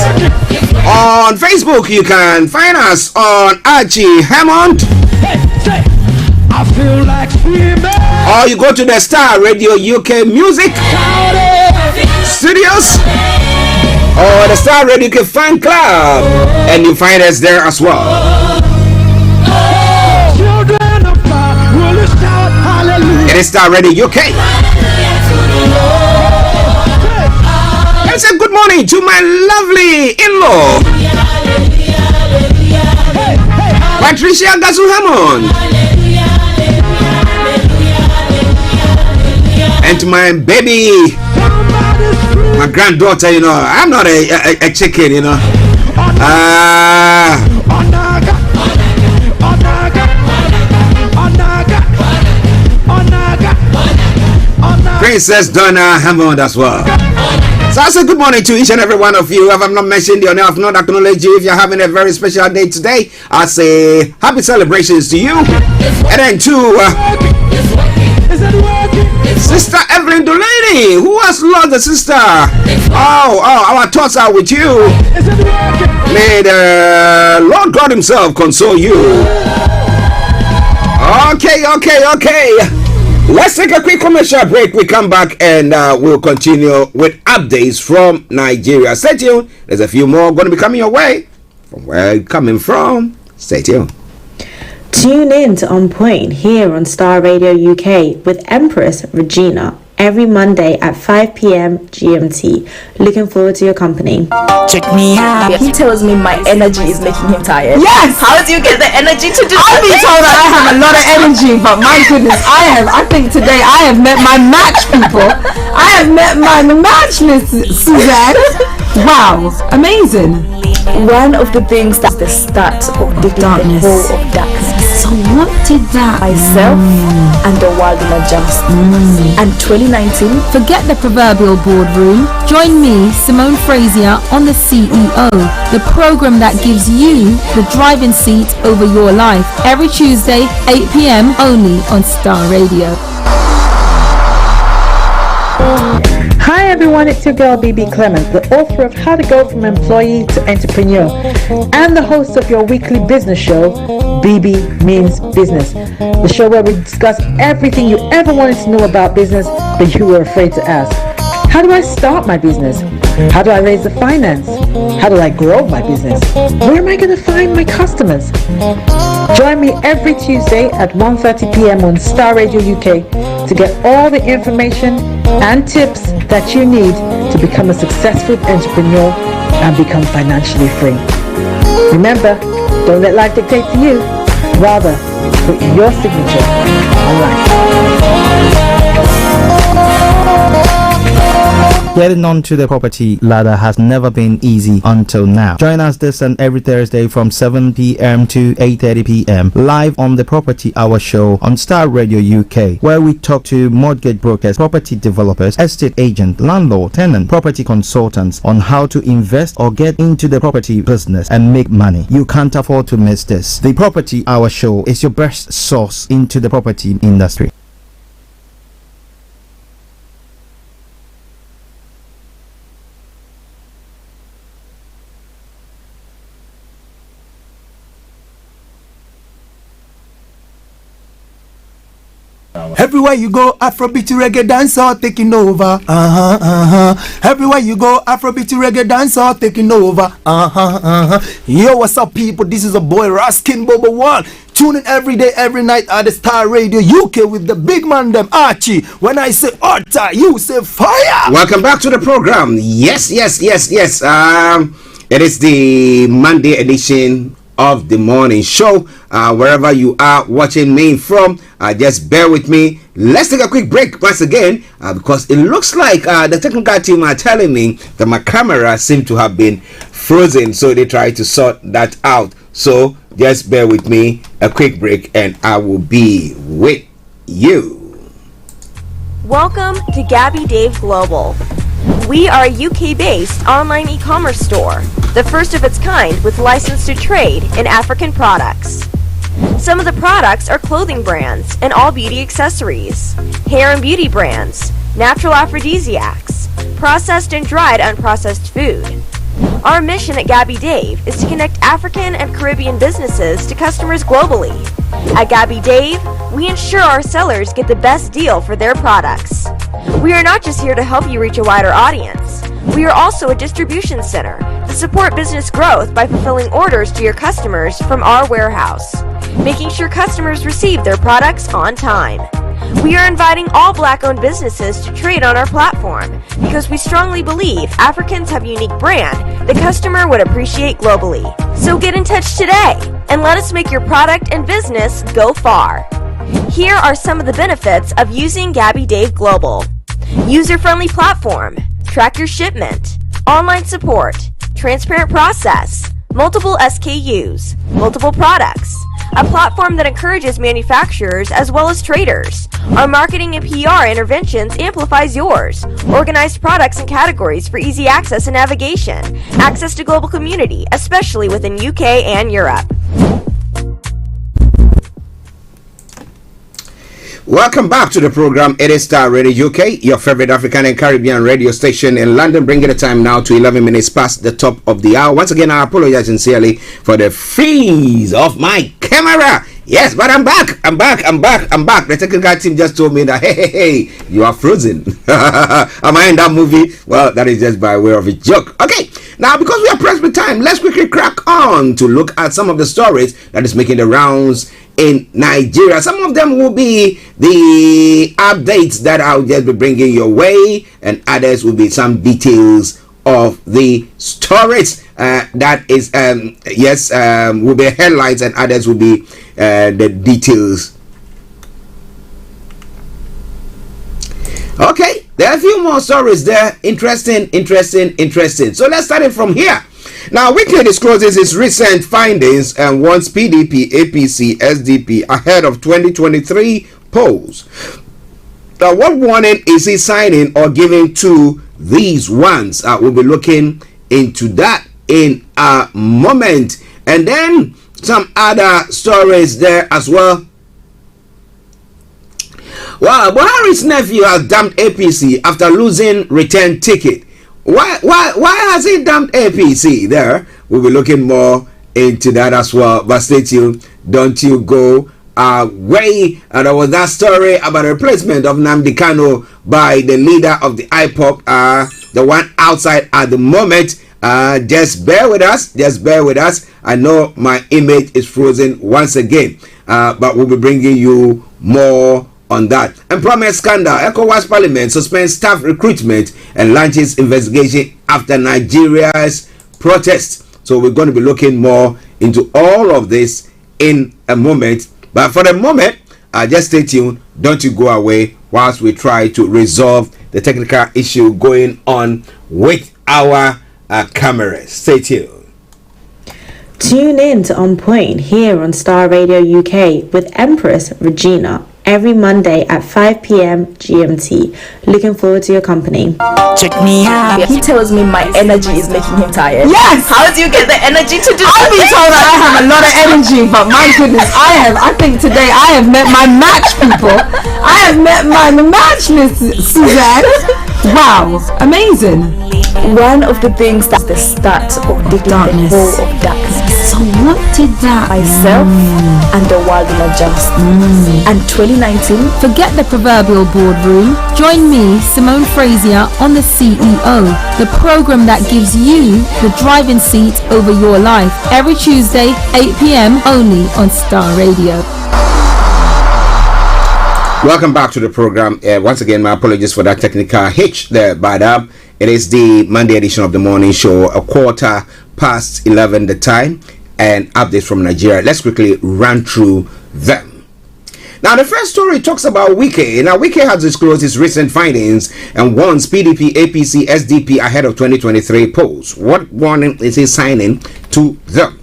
On Facebook, you can find us on Archie Hammond. Or you go to the Starr Radio UK Music Studios or the Starr Radio UK Fan Club, and you find us there as well. It is Starr Radio UK. I say good morning to my lovely in-law, Patricia Gasu Hammond, and to my baby, my granddaughter. You know, I'm not a chicken, you know. Princess Donna Hammond as well. So I say good morning to each and every one of you. If I've not mentioned your name, I've not acknowledged you. If you're having a very special day today, I say happy celebrations to you. And then to Sister Evelyn Delaney, who has lost a sister. Oh, our thoughts are with you. May the Lord God Himself console you. Okay. Let's take a quick commercial break. We come back and we'll continue with updates from Nigeria. Stay tuned. There's a few more going to be coming your way. From where you're coming from, stay tuned. Tune in to On Point here on Starr Radio UK with Empress Regina every Monday at 5 p.m. GMT. Looking forward to your company. Check me out. He tells me my energy is making him tired. Yes! How do you get the energy to do I've been told that I have a lot of energy, but my goodness, I think today I have met my match, people. I have met my match, Miss Suzanne. Wow, amazing. One of the things that's the start of the darkness. The whole of darkness. So what did that? Myself and the world will adjust. And 2019. Forget the proverbial boardroom. Join me, Simone Frazier, on the CEO, the program that gives you the driving seat over your life. Every Tuesday, 8 p.m. only on Starr Radio. Hi everyone, it's your girl BB Clement, the author of How to Go from Employee to Entrepreneur and the host of your weekly business show, BB Means Business, the show where we discuss everything you ever wanted to know about business but you were afraid to ask. How do I start my business? How do I raise the finance? How do I grow my business? Where am I going to find my customers? Join me every Tuesday at 1:30 p.m. on Starr Radio UK to get all the information and tips that you need to become a successful entrepreneur and become financially free. Remember, don't let life dictate to you. Rather, put your signature on life. Getting onto the property ladder has never been easy until now. Join us this and every Thursday from 7 p.m. to 8:30 p.m. live on the Property Hour Show on Starr Radio UK, where we talk to mortgage brokers, property developers, estate agents, landlord, tenant, property consultants on how to invest or get into the property business and make money. You can't afford to miss this. The Property Hour Show is your best source into the property industry. Everywhere you go, Afrobeat reggae dancehall taking over. Everywhere you go, Afrobeat reggae dancehall taking over. Yo, what's up, people? This is a boy Raskin Bobo One. Tune in every day, every night at the Starr Radio UK with the big man them Archie. When I say order, you say fire. Welcome back to the program. Yes. It is the Monday edition of the morning show. Wherever you are watching me from, just bear with me. Let's take a quick break once again because it looks like the technical team are telling me that my camera seems to have been frozen, so they try to sort that out. So just bear with me, a quick break, and I will be with you. Welcome to Gabby Dave Global. We are a UK-based online e-commerce store, the first of its kind with license to trade in African products. Some of the products are clothing brands and all beauty accessories, hair and beauty brands, natural aphrodisiacs, processed and dried unprocessed food. Our mission at Gabby Dave is to connect African and Caribbean businesses to customers globally. At Gabby Dave, we ensure our sellers get the best deal for their products. We are not just here to help you reach a wider audience. We are also a distribution center to support business growth by fulfilling orders to your customers from our warehouse, making sure customers receive their products on time. We are inviting all Black-owned businesses to trade on our platform because we strongly believe Africans have a unique brand the customer would appreciate globally. So get in touch today and let us make your product and business go far. Here are some of the benefits of using Gabby Dave Global. User-friendly platform, track your shipment, online support, transparent process, multiple SKUs, multiple products, a platform that encourages manufacturers as well as traders. Our marketing and PR interventions amplifies yours. Organized products and categories for easy access and navigation. Access to global community, especially within UK and Europe. Welcome back to the program. It is Starr Radio UK, your favorite African and Caribbean radio station in London, bringing the time now to 11 minutes past the top of the hour. Once again, I apologize sincerely for the freeze of my camera. Yes, but I'm back. The technical team just told me that, hey, you are frozen. Am I in that movie? Well, that is just by way of a joke. Okay, now because we are pressed with time, let's quickly crack on to look at some of the stories that is making the rounds in Nigeria. Some of them will be the updates that I'll just be bringing your way, and others will be some details of the stories. That is, will be headlines, and others will be the details. Okay, there are a few more stories there. Interesting. So let's start it from here. Now, Weekly discloses its recent findings and warns PDP, APC, SDP ahead of 2023 polls. Now, what warning is he signing or giving to these ones? We'll be looking into that in a moment. And then some other stories there as well. Well, Buhari's nephew has dumped APC after losing return ticket. Why has he dumped APC there? We'll be looking more into that as well. But stay tuned. Don't you go away. And there was that story about the replacement of Nnamdi Kanu by the leader of the IPOB, the one outside at the moment. Just bear with us. I know my image is frozen once again. But we'll be bringing you more on that. Employment scandal. ECOWAS Parliament suspends staff recruitment and launches investigation after Nigeria's protest. So we're going to be looking more into all of this in a moment. But for the moment, just stay tuned. Don't you go away whilst we try to resolve the technical issue going on with our cameras. Stay tuned. Tune in to On Point here on Starr Radio UK with Empress Regina every Monday at 5 p.m. GMT. Looking forward to your company. Check me out. He tells me my energy is making him tired. Yes! How do you get the energy to do I've been told that I have a lot of energy, but my goodness, I think today I have met my match, people. I have met my match, Miss Suzanne. Wow, amazing. One of the things that the start of the darkness. The whole of darkness. So what did that myself and the world will adjust. And 2019, forget the proverbial boardroom. Join me, Simone Frazier, on the CEO, the program that gives you the driving seat over your life. Every Tuesday, 8 p.m. only on Starr Radio. Welcome back to the program. Once again, my apologies for that technical hitch there, but it is the Monday edition of the morning show, 11:15 the time, and updates from Nigeria. Let's quickly run through them. Now, the first story talks about Wike. Now, Wike has disclosed his recent findings and warns PDP, APC, SDP ahead of 2023 polls. What warning is he signing to them?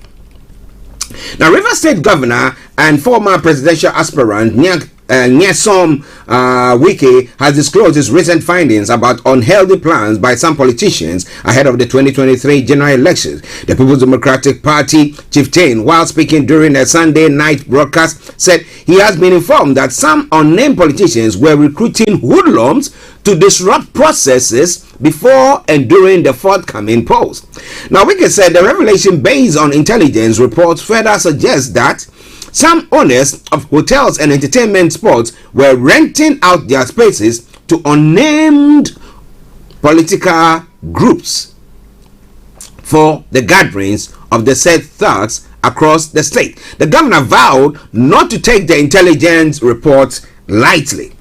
Now, Rivers State Governor and former presidential aspirant Nyesom Wike has disclosed his recent findings about unhealthy plans by some politicians ahead of the 2023 general elections. The People's Democratic Party chieftain, while speaking during a Sunday night broadcast, said he has been informed that some unnamed politicians were recruiting hoodlums to disrupt processes before and during the forthcoming polls. Now, Wike said the revelation based on intelligence reports further suggests that some owners of hotels and entertainment spots were renting out their spaces to unnamed political groups for the gatherings of the said thugs across the state. The governor vowed not to take the intelligence reports lightly.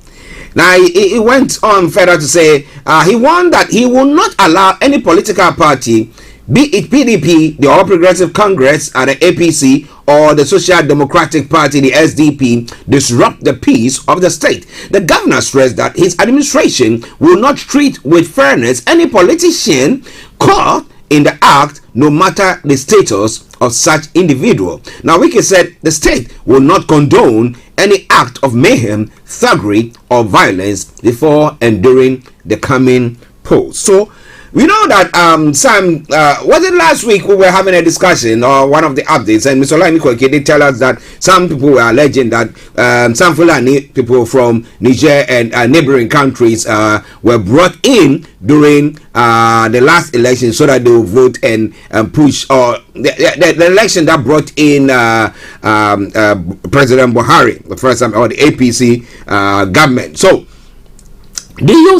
Now, he went on further to say he warned that he will not allow any political party, be it PDP, the All Progressive Congress, the APC, or the Social Democratic Party, the SDP, disrupt the peace of the state. The governor stressed that his administration will not treat with fairness any politician caught in the act, no matter the status of such individual. Now, Wike said the state will not condone any act of mayhem, thuggery, or violence before and during the coming polls. So, we know that Sam, was it last week we were having a discussion or one of the updates, and Mr. Olaimi did tell us that some people were alleging that some Fulani people from Niger and neighboring countries were brought in during the last election so that they would vote and push, or the election that brought in President Buhari the first time, or the APC government. So, do you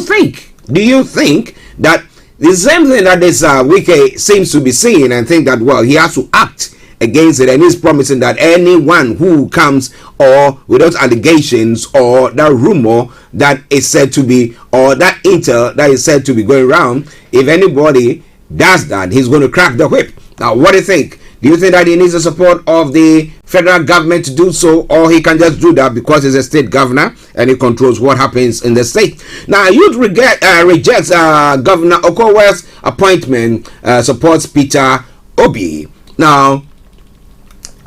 think that the same thing that this Wike seems to be saying, and think that, well, he has to act against it, and he's promising that anyone who comes or without allegations or that rumor that is said to be, or that intel that is said to be going around, if anybody does that, he's going to crack the whip. Now, what do you think? Do you think that he needs the support of the federal government to do so, or he can just do that because he's a state governor and he controls what happens in the state? Now, youth rejects Governor Okowa's appointment, supports Peter Obi. Now,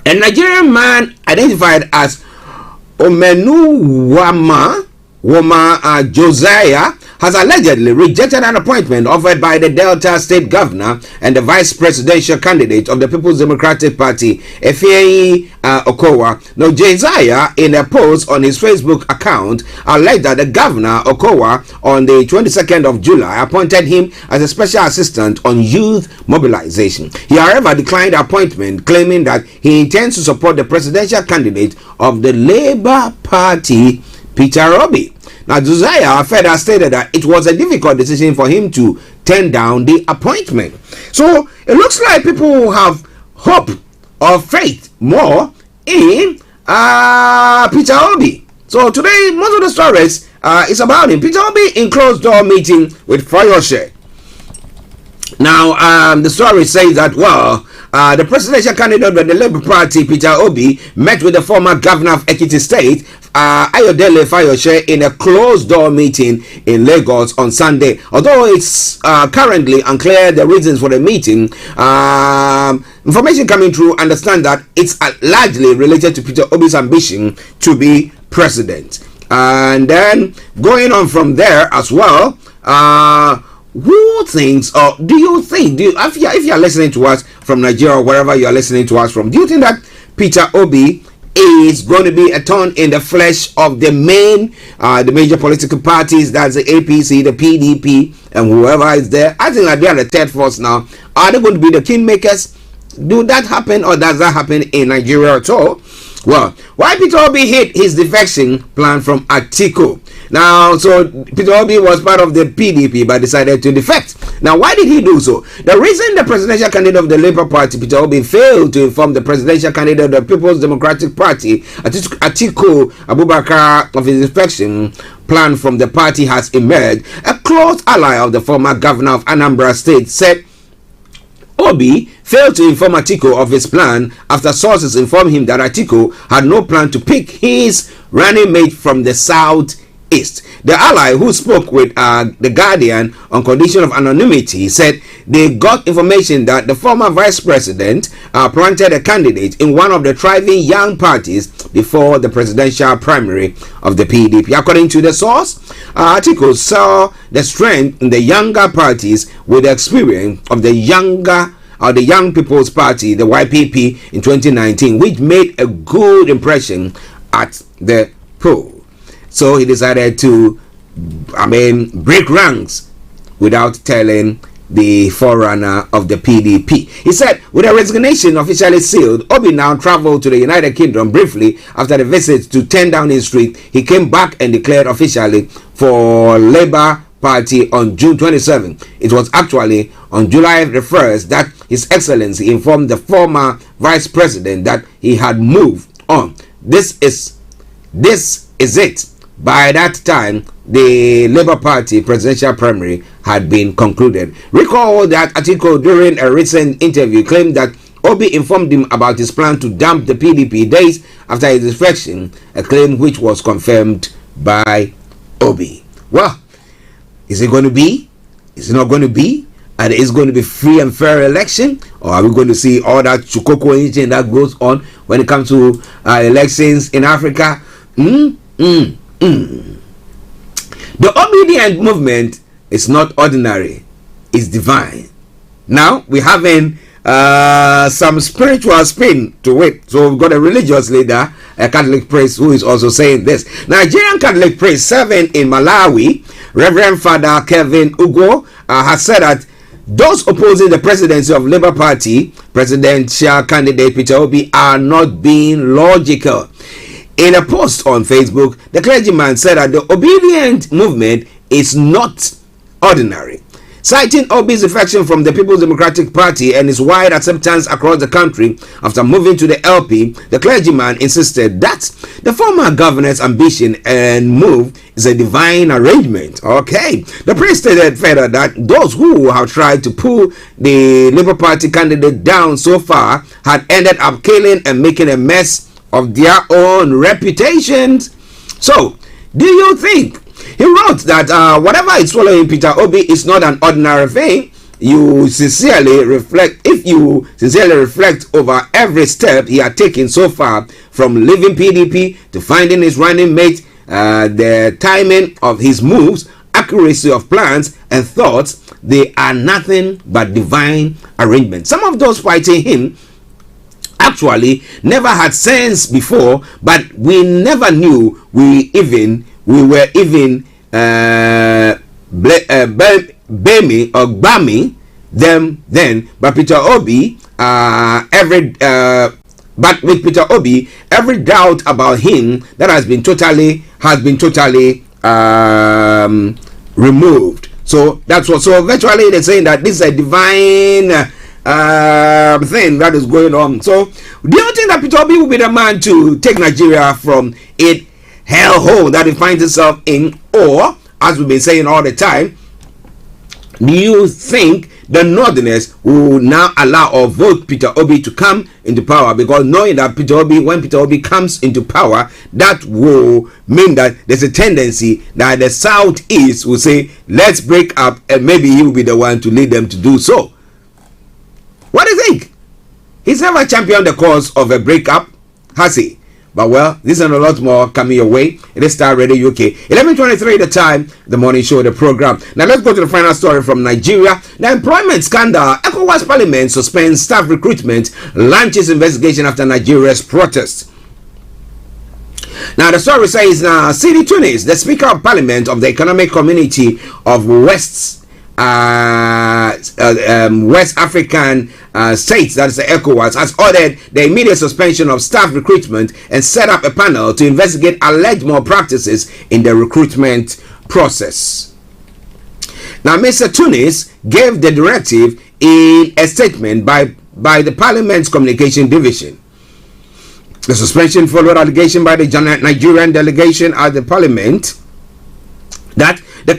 a Nigerian man identified as Omenu Woma Josiah has allegedly rejected an appointment offered by the Delta State Governor and the Vice Presidential candidate of the People's Democratic Party, Efeyi Okowa. Now, Josiah, in a post on his Facebook account, alleged that the Governor Okowa, on the 22nd of July, appointed him as a special assistant on youth mobilization. He, however, declined the appointment, claiming that he intends to support the presidential candidate of the Labour Party, Peter Obi. Now, Josiah further stated that it was a difficult decision for him to turn down the appointment. So, it looks like people have hope or faith more in Peter Obi. So, today, most of the stories is about him. Peter Obi in closed-door meeting with Fayose. Now, the story says that, well, the presidential candidate of the Labour Party, Peter Obi, met with the former governor of Ekiti State, Ayodele Fayose, in a closed-door meeting in Lagos on Sunday. Although it's currently unclear the reasons for the meeting, information coming through understand that it's largely related to Peter Obi's ambition to be president. And then going on from there as well, who thinks, or do you think, if you're listening to us from Nigeria or wherever you're listening to us from, do you think that Peter Obi is going to be a thorn in the flesh of the major political parties? That's the APC, the PDP, and whoever is there. I think that they are the third force now. Are they going to be the kingmakers? Do that happen, or does that happen in Nigeria at all? Well, why Peter Obi hid his defection plan from Atiku? Now, so Peter Obi was part of the PDP but decided to defect. Now, why did he do so? The reason the presidential candidate of the Labour Party, Peter Obi, failed to inform the presidential candidate of the People's Democratic Party, Atiku Abubakar, of his defection plan from the party has emerged. A close ally of the former governor of Anambra State said Obi failed to inform Atiku of his plan after sources informed him that Atiku had no plan to pick his running mate from the southeast. The ally, who spoke with the Guardian on condition of anonymity, said they got information that the former vice president planted a candidate in one of the thriving young parties before the presidential primary of the PDP. According to the source, Atiku saw the strength in the younger parties with the experience of the Young People's Party, the YPP, in 2019, which made a good impression at the poll. So he decided to, break ranks without telling the forerunner of the PDP. He said, with a resignation officially sealed, Obi now traveled to the United Kingdom briefly after the visit to 10 Downing Street. He came back and declared officially for Labour Party on June 27. It was actually on July the 1st that His Excellency informed the former Vice President that he had moved on. This is it. By that time, the Labour Party presidential primary had been concluded. Recall that Atiku, during a recent interview, claimed that Obi informed him about his plan to dump the PDP days after his defection, a claim which was confirmed by Obi. Well, is it going to be? Is it not going to be? And is going to be free and fair election? Or are we going to see all that chukoko engine that goes on when it comes to elections in Africa? The obedient movement is not ordinary, it's divine. Now we're having some spiritual spin to it. So we've got a religious leader, a Catholic priest, who is also saying this. Nigerian Catholic priest serving in Malawi, Reverend Father Kevin Ugo, has said that those opposing the presidency of Labour Party presidential candidate Peter Obi are not being logical. In a post on Facebook, the clergyman said that the obedient movement is not ordinary. Citing Obi's defection from the People's Democratic Party and his wide acceptance across the country after moving to the LP, the clergyman insisted that the former governor's ambition and move is a divine arrangement. Okay. The priest stated further that those who have tried to pull the Labour Party candidate down so far had ended up killing and making a mess of their own reputations. So, do you think? He wrote that whatever is following Peter Obi is not an ordinary thing. If you sincerely reflect over every step he had taken so far, from leaving PDP to finding his running mate, the timing of his moves, accuracy of plans and thoughts, they are nothing but divine arrangement. Some of those fighting him actually never had sense before, but we never knew we were even blaming them then. But Peter Obi, but with Peter Obi, every doubt about him that has been totally removed. So that's what. So virtually they're saying that this is a divine thing that is going on. So do you think that Peter Obi will be the man to take Nigeria from it hellhole that it finds itself in, or, as we've been saying all the time, do you think the Northerners will now allow or vote Peter Obi to come into power? Because knowing that when Peter Obi comes into power, that will mean that there's a tendency that the Southeast will say, let's break up, and maybe he will be the one to lead them to do so. What do you think? He's never championed the cause of a breakup, has he? But well, this and a lot more coming your way. It is Starr Radio UK. 11:23 the time, the morning show, the program. Now let's go to the final story from Nigeria. The employment scandal. ECOWAS Parliament suspends staff recruitment, launches investigation after Nigeria's protests. Now the story says, Sidi Tunis, the Speaker of Parliament of the Economic Community of West African states, that is the ECOWAS, has ordered the immediate suspension of staff recruitment and set up a panel to investigate alleged malpractices in the recruitment process. Now, Mr. Tunis gave the directive in a statement by the Parliament's Communication Division. The suspension followed allegation by the Nigerian delegation at the Parliament that the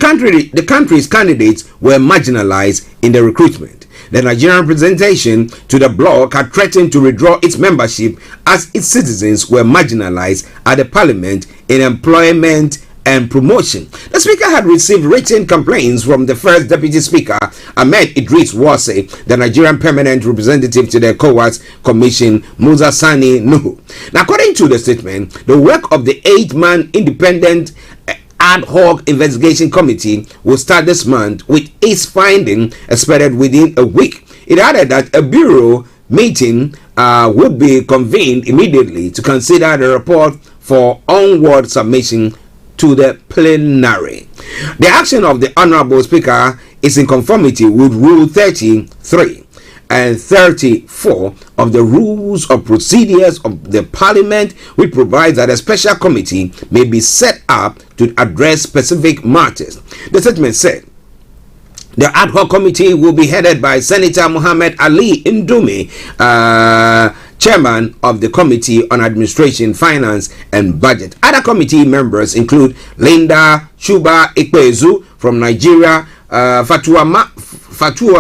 country's candidates were marginalized in the recruitment. The Nigerian representation to the bloc had threatened to withdraw its membership as its citizens were marginalized at the Parliament in employment and promotion. The Speaker had received written complaints from the First Deputy Speaker, Ahmed Idris Wase, the Nigerian permanent representative to the ECOWAS Commission, Musa Sani Nuhu. Now, according to the statement, the work of the 8-man independent ad hoc investigation committee will start this month, with its finding expected within a week. It added that a bureau meeting would be convened immediately to consider the report for onward submission to the plenary. The action of the Honorable Speaker is in conformity with Rule 33 and 34 of the Rules of Procedures of the Parliament, which provides that a special committee may be set up to address specific matters. The statement said, the ad hoc committee will be headed by Senator Muhammad Ali Indumi, chairman of the Committee on Administration, Finance and Budget. Other committee members include Linda Shuba Ikpezu from Nigeria, Fatua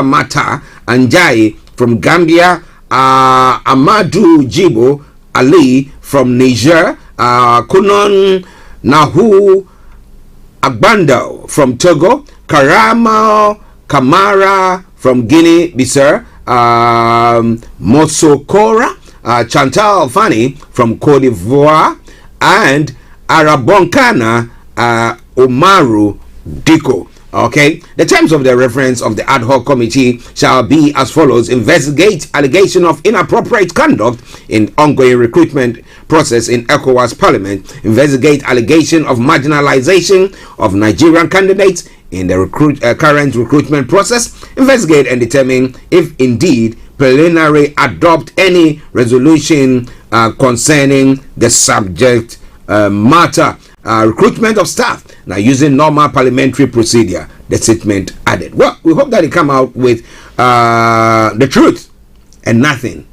Mata Anjai from Gambia, Amadou Jibo Ali from Niger, Kunon Nahu Agbando from Togo, Karama Kamara from Guinea-Bissau, Mosokora, Chantal Fani from Cote d'Ivoire, and Arabonkana Omaru Diko. Okay, the terms of the reference of the ad hoc committee shall be as follows: investigate allegation of inappropriate conduct in ongoing recruitment process in ECOWAS Parliament, investigate allegation of marginalization of Nigerian candidates in the current recruitment process, investigate and determine if indeed plenary adopt any resolution concerning the subject matter. Recruitment of staff now using normal parliamentary procedure, the statement added. Well, we hope that they come out with the truth and nothing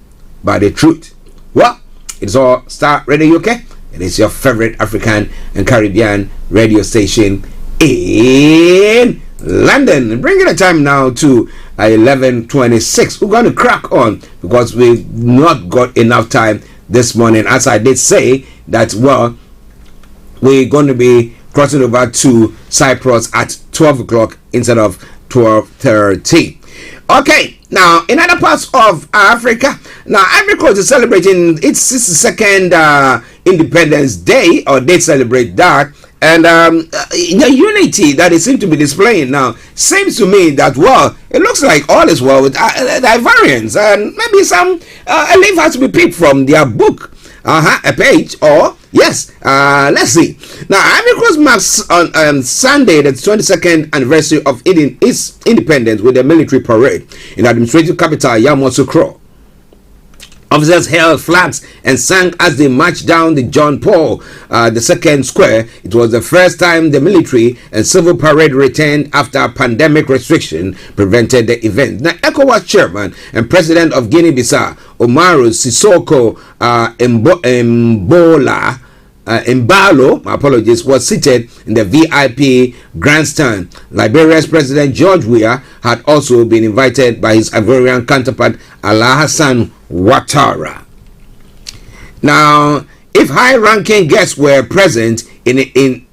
but the truth. Well, it's all Starr Radio UK. It is your favorite African and Caribbean radio station in London. Bringing the time now to 11:26. We're going to crack on because we've not got enough time this morning. As I did say that, well, we're going to be crossing over to Cyprus at 12 o'clock instead of 12:30. Okay, now in other parts of Africa, now Ivory Coast is celebrating its 62nd Independence Day, or they celebrate that. And the unity that they seem to be displaying now seems to me that, well, it looks like all is well with the Ivorians, and maybe some a leaf has to be picked from their book, a page, or yes, let's see. Now, Ivory Coast marks on Sunday the 22nd anniversary of its independence with a military parade in the administrative capital Yamoussoukro. Officers held flags and sang as they marched down the John Paul II Square. It was the first time the military and civil parade returned after pandemic restriction prevented the event. Now, ECOWAS chairman and president of Guinea-Bissau, Umaru Sissoko Embalo, my apologies, was seated in the VIP grandstand. Liberia's President George Weah had also been invited by his Ivorian counterpart Alassane Ouattara. Now, if high-ranking guests were present, it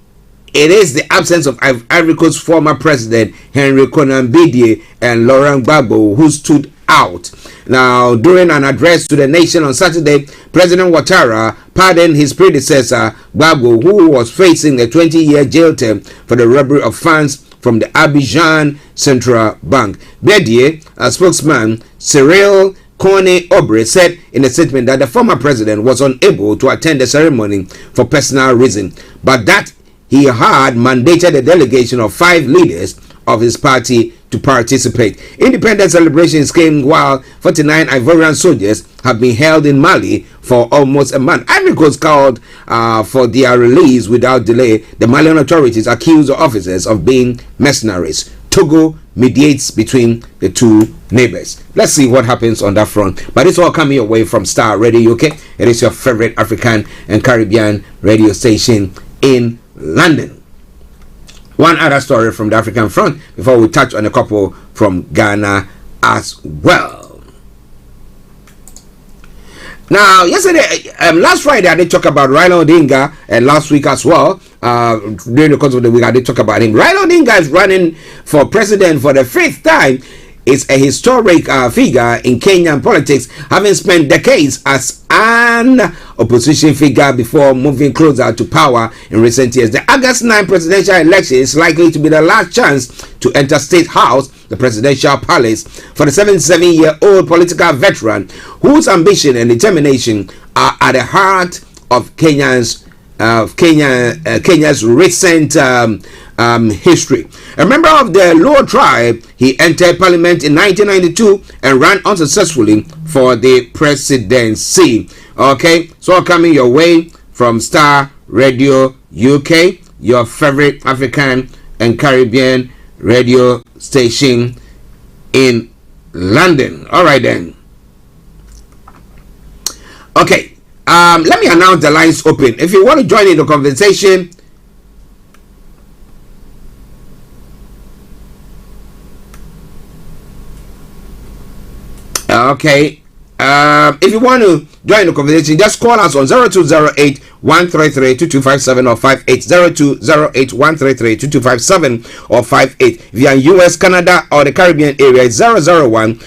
is the absence of Ivory Coast's former president Henry Konan Bédié and Laurent Gbagbo who stood out. Now, during an address to the nation on Saturday, President Ouattara pardoned his predecessor Gbagbo, who was facing a 20-year jail term for the robbery of funds from the Abidjan Central Bank. Bédié, a spokesman, Cyril Kone Obre, said in a statement that the former president was unable to attend the ceremony for personal reasons, but that he had mandated a delegation of 5 leaders of his party to participate. Independence celebrations came while 49 Ivorian soldiers have been held in Mali for almost a month. Ivory Coast called for their release without delay. The Malian authorities accused the officers of being mercenaries. Togo mediates between the two neighbors. Let's see what happens on that front. But it's all coming your way from Starr Radio UK. It is your favorite African and Caribbean radio station in London. One other story from the African front before we touch on a couple from Ghana as well. Now, yesterday, last Friday, I did talk about Raila Odinga, and last week as well, during the course of the week, I did talk about him. Raila Odinga is running for president for the 5th time. Is a historic figure in Kenyan politics, having spent decades as an opposition figure before moving closer to power in recent years. The August 9 presidential election is likely to be the last chance to enter State House, the presidential palace, for the 77-year-old political veteran whose ambition and determination are at the heart of Kenya's recent history. A member of the Luo tribe, he entered parliament in 1992 and ran unsuccessfully for the presidency. Okay, so coming your way from Starr Radio UK, your favorite African and Caribbean radio station in London. All right then. Okay. Let me announce the lines open. If you want to join in the conversation, okay. If you want to join the conversation. Just call us on 0208 133 2257 or 58 0208 133 2257 or 58. If you are in US, Canada, or the Caribbean area, it's 001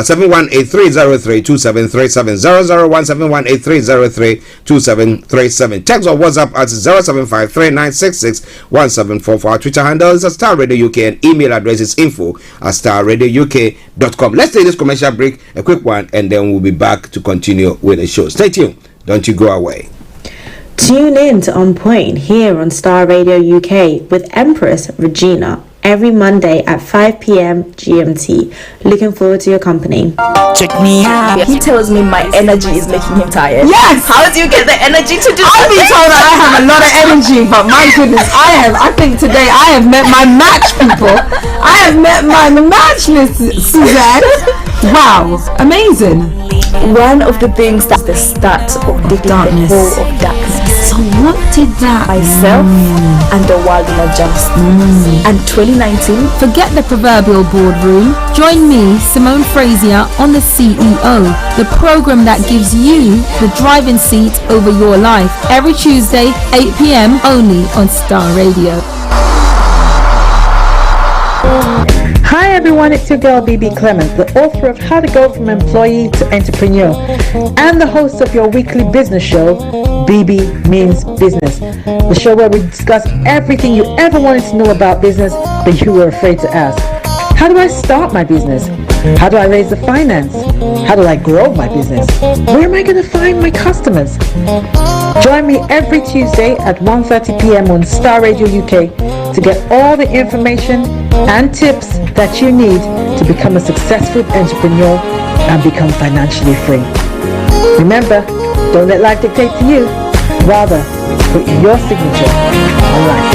718 2737 001 718 2737. Text or WhatsApp at 075 3966 1744. Our Twitter handle is Starr Radio UK and email address is info@starradiouk.com. Let's take this commercial break, a quick one, and then we'll be back to continue with the show. Stay tuned. Don't you go away. Tune in to On Point here on Starr Radio UK with Empress Regina every Monday at 5 p.m. GMT. Looking forward to your company. Check me out. He tells me my energy is making him tired. Yes! How do you get the energy to do I've been told that I have a lot of energy, but my goodness, I think today I have met my match, people. I have met my match, Miss Suzanne. Wow, amazing. One of the things that's the start of the darkness. Of darkness. So what did that Myself and the world in adjust. And 2019, forget the proverbial boardroom. Join me, Simone Frazier, on the CEO, the program that gives you the driving seat over your life. Every Tuesday, 8 p.m. only on Starr Radio. Hi everyone, it's your girl BB Clement, the author of How to Go from Employee to Entrepreneur and the host of your weekly business show, BB Means Business, the show where we discuss everything you ever wanted to know about business but you were afraid to ask. How do I start my business? How do I raise the finance? How do I grow my business? Where am I going to find my customers? Join me every Tuesday at 1:30 p.m. on Starr Radio UK to get all the information and tips that you need to become a successful entrepreneur and become financially free. Remember, don't let life dictate to you. Rather, put your signature on life.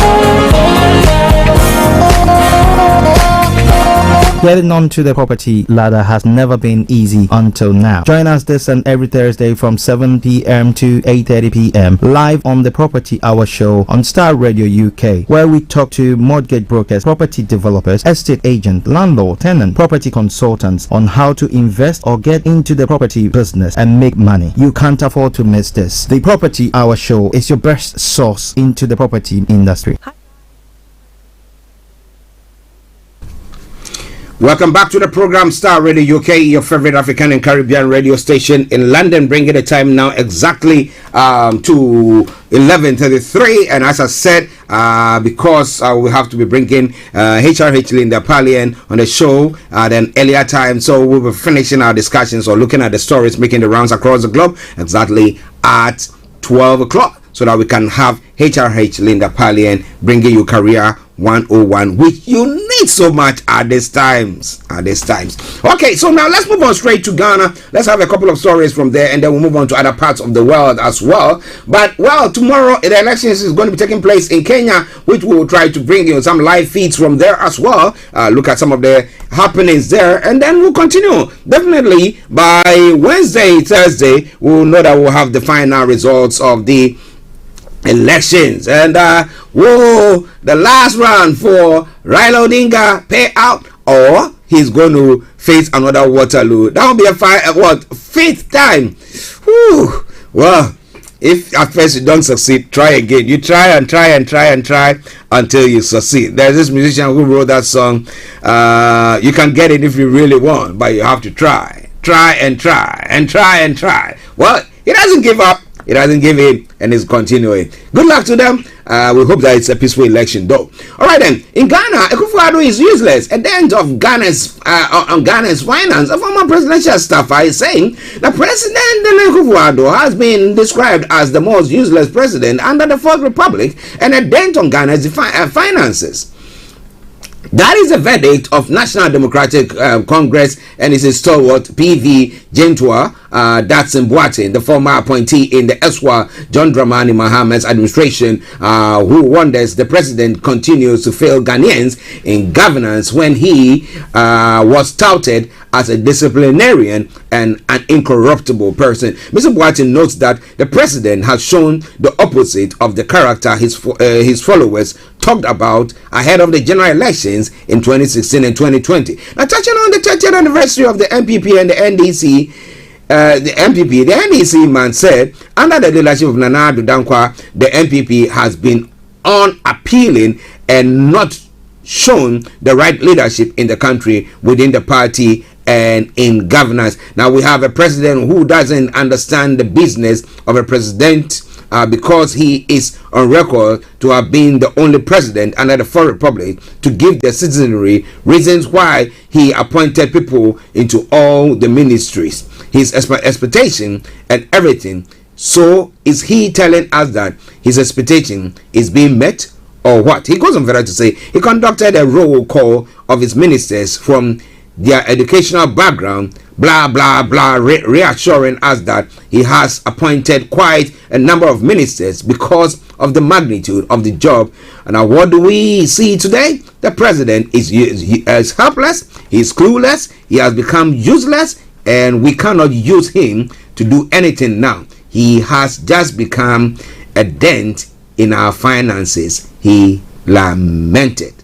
Getting onto the property ladder has never been easy until now. Join us this and every Thursday from 7 p.m. to 8:30 p.m. live on the Property Hour Show on Starr Radio UK, where we talk to mortgage brokers, property developers, estate agents, landlord, tenant, property consultants on how to invest or get into the property business and make money. You can't afford to miss this. The Property Hour Show is your best source into the property industry. Welcome back to the program Starr Radio UK, your favorite African and Caribbean radio station in London, bringing the time now exactly to 11:33. And as I said, because we have to be bringing HRH Linda Pallien on the show than earlier time, so we'll be finishing our discussions or looking at the stories making the rounds across the globe exactly at 12 o'clock, so that we can have HRH Linda Pallien bringing you Career 101, which you need so much at these times. Okay, so now let's move on straight to Ghana. Let's have a couple of stories from there, and then we'll move on to other parts of the world as well. But tomorrow the elections is going to be taking place in Kenya, which we will try to bring you some live feeds from there as well. Look at some of the happenings there, and then we'll continue. Definitely by Wednesday, Thursday, we'll know that we'll have the final results of the elections, and the last round for Raila Odinga pay out, or he's going to face another Waterloo. That will be a fifth time. Whew. Well, if at first you don't succeed, try again. You try and try and try and try until you succeed. There's this musician who wrote that song. You can get it if you really want, but you have to try and try and try and try. Well, he doesn't give up. It doesn't give in, and is continuing. Good luck to them. We hope that it's a peaceful election, though. All right, then. In Ghana, Akufo-Addo is useless. At the end of Ghana's finance, a former presidential staffer is saying that President Akufo-Addo has been described as the most useless president under the Fourth Republic and a dent on Ghana's finances. That is the verdict of National Democratic Congress and its stalwart PV Gentwa Datsun Boateng, the former appointee in the ESWA John Dramani Maham's administration, who wonders the president continues to fail Ghanaians in governance when he was touted as a disciplinarian and an incorruptible person. Mr. Boateng notes that the president has shown the opposite of the character his followers talked about ahead of the general elections in 2016 and 2020. Now, touching on the 30th anniversary of the MPP and the NDC, the MPP, the NEC man said, under the leadership of Nana Addo Dankwa, the MPP has been unappealing and not shown the right leadership in the country within the party and in governance. Now we have a president who doesn't understand the business of a president because he is on record to have been the only president under the Fourth Republic to give the citizenry reasons why he appointed people into all the ministries. His expectation and everything. So is he telling us that his expectation is being met or what? He goes on further to say he conducted a roll call of his ministers from their educational background, blah blah blah, reassuring us that he has appointed quite a number of ministers because of the magnitude of the job. And now what do we see today? The president is helpless, he's clueless, he has become useless, and we cannot use him to do anything now. He has just become a dent in our finances, he lamented.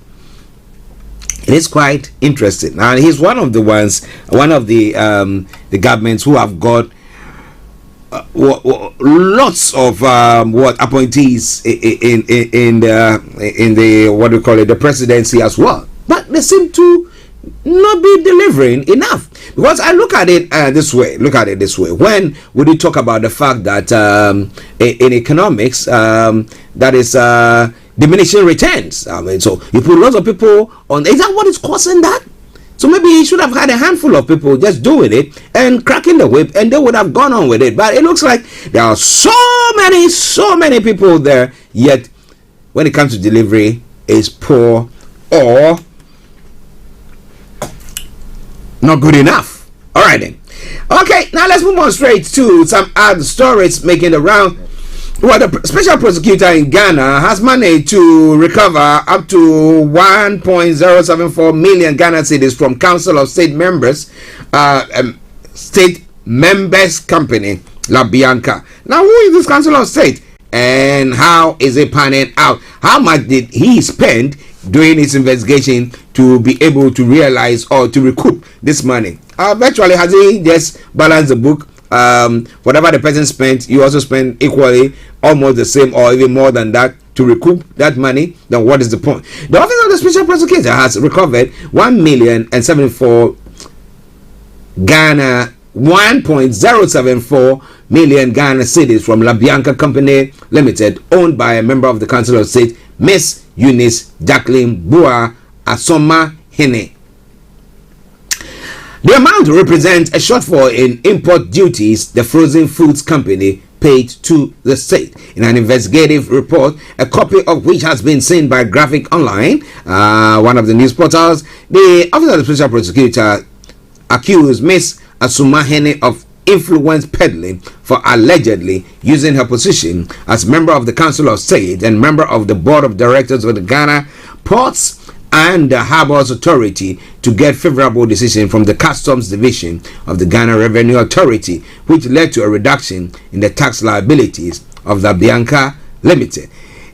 It is quite interesting. Now he's one of the governments who have got lots of appointees in the what do you call it, the presidency as well. But they seem to not be delivering enough. Because I look at it this way. When we do talk about the fact that in economics, that is diminishing returns. I mean, so you put lots of people on. Is that what is causing that? So maybe he should have had a handful of people just doing it and cracking the whip, and they would have gone on with it. But it looks like there are so many people there. Yet, when it comes to delivery, it's poor or not good enough. All right then. Okay, now let's move on straight to some other stories making the round. Well, the special prosecutor in Ghana has managed to recover up to 1.074 million Ghana cedis from Council of State Members, State Members Company, La Bianca. Now, who is this Council of State? And how is it panning out? How much did he spend doing his investigation to be able to realize or to recoup this money? Virtually, has he just balanced the book? Whatever the person spent, you also spend equally, almost the same or even more than that to recoup that money. Then what is the point? The office of the special prosecutor has recovered 1.074 million Ghana cedis from La Bianca Company Limited, owned by a member of the Council of State, Miss Eunice Jacqueline Bua Asoma Hene. The amount represents a shortfall in import duties the frozen foods company paid to the state. In an investigative report, a copy of which has been seen by Graphic Online, one of the news portals, the office of the special prosecutor accused Miss Asoma Hene of influence peddling for allegedly using her position as member of the Council of State and member of the Board of Directors of the Ghana Ports and the Harbours Authority to get favorable decision from the Customs Division of the Ghana Revenue Authority, which led to a reduction in the tax liabilities of La Bianca Limited.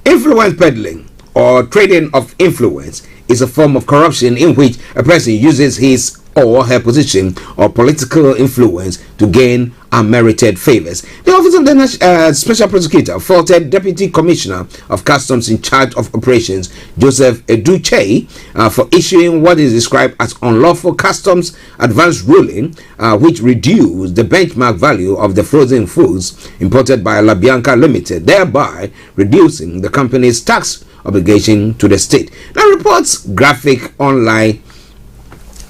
Influence peddling or trading of influence is a form of corruption in which a person uses his or her position or political influence to gain unmerited favors. The office of the special prosecutor faulted Deputy Commissioner of Customs in charge of operations, Joseph Eduche, for issuing what is described as unlawful customs advance ruling, which reduced the benchmark value of the frozen foods imported by La Bianca Limited, thereby reducing the company's tax obligation to the state. Now reports Graphic Online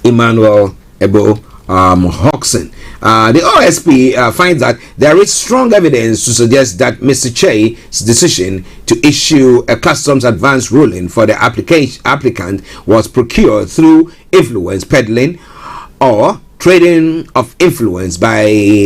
Emmanuel Ebo Hodgson. The OSP finds that there is strong evidence to suggest that Mr. Che's decision to issue a customs advance ruling for the applicant was procured through influence peddling or trading of influence by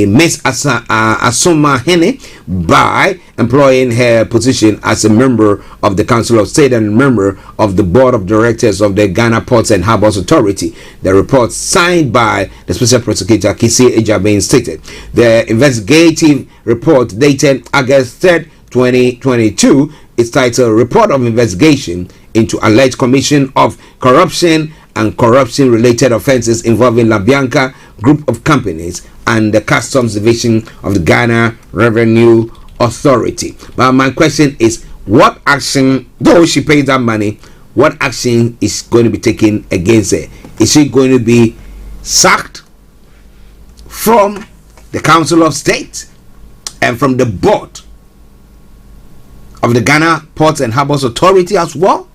Miss Asoma Hene by employing her position as a member of the Council of State and member of the Board of Directors of the Ghana Ports and Harbours Authority. The report signed by the Special Prosecutor Kisi Ejabain stated the investigative report dated August 3rd, 2022 is titled Report of Investigation into Alleged Commission of Corruption and corruption-related offences involving La Bianca Group of Companies and the Customs Division of the Ghana Revenue Authority. But my question is, what action, though she pays that money, what action is going to be taken against her? Is she going to be sacked from the Council of State and from the board of the Ghana Ports and Harbours Authority as well?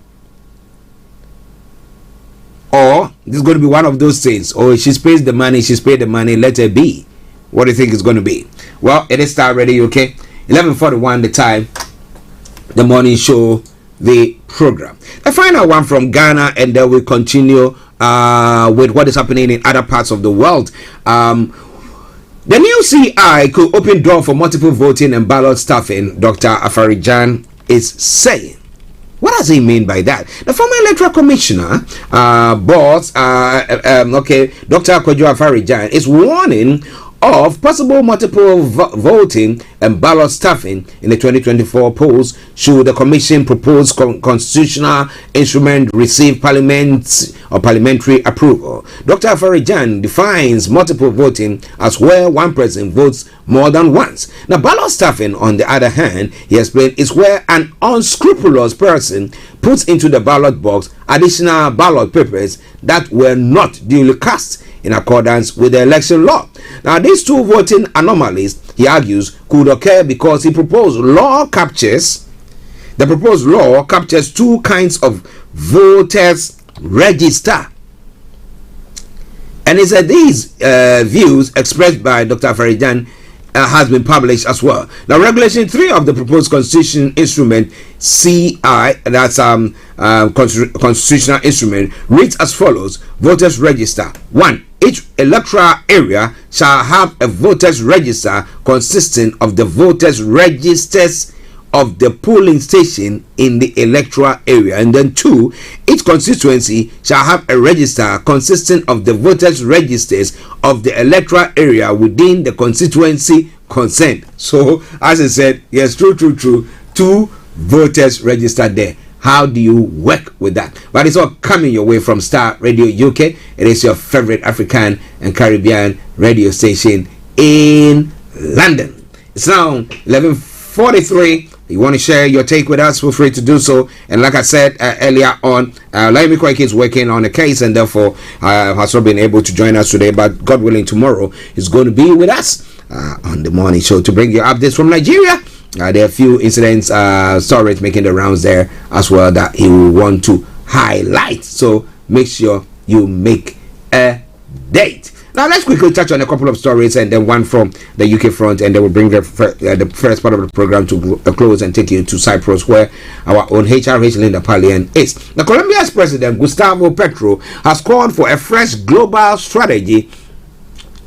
Or this is going to be one of those things, or she's paid the money, let her be. What do you think it's going to be? Well, it is Starr Radio, okay? 11:41 the time, the morning show, the program. The final one from Ghana, and then we continue with what is happening in other parts of the world. The new CI could open door for multiple voting and ballot stuffing, Dr. Afarijan is saying. What does he mean by that? The former electoral commissioner, Dr. Kojo Afarijan, is warning of possible multiple voting and ballot stuffing in the 2024 polls should the commission proposed constitutional instrument receive parliamentary approval. Dr. Afarijan defines multiple voting as where one person votes more than once. Now, ballot stuffing, on the other hand, he explained, is where an unscrupulous person puts into the ballot box additional ballot papers that were not duly cast in accordance with the election law. Now, these two voting anomalies, he argues, could occur because the proposed law captures two kinds of voters register. And he said these views expressed by Dr. Afarijan has been published as well. Now, Regulation 3 of the proposed constitution instrument CI, that's constitutional instrument, reads as follows: Voters register. 1. Each electoral area shall have a voters register consisting of the voters registers of the polling station in the electoral area. And then 2, each constituency shall have a register consisting of the voters registers of the electoral area within the constituency concerned. So, as I said, yes, true. 2 voters registered there. How do you work with that? But it's all coming your way from Starr Radio UK. It is your favorite African and Caribbean radio station in London. It's now 11:43. You want to share your take with us, feel free to do so. And like I said earlier on, Laimi Kweke is working on a case and therefore has not been able to join us today. But God willing, tomorrow is going to be with us on the morning show to bring you updates from Nigeria. There are a few incidents, stories making the rounds there as well that he will want to highlight. So make sure you make a date. Now let's quickly touch on a couple of stories and then one from the UK front, and then we'll bring the first part of the program to a close and take you to Cyprus, where our own HRH Linda Pallien is. The Colombia's president Gustavo Petro has called for a fresh global strategy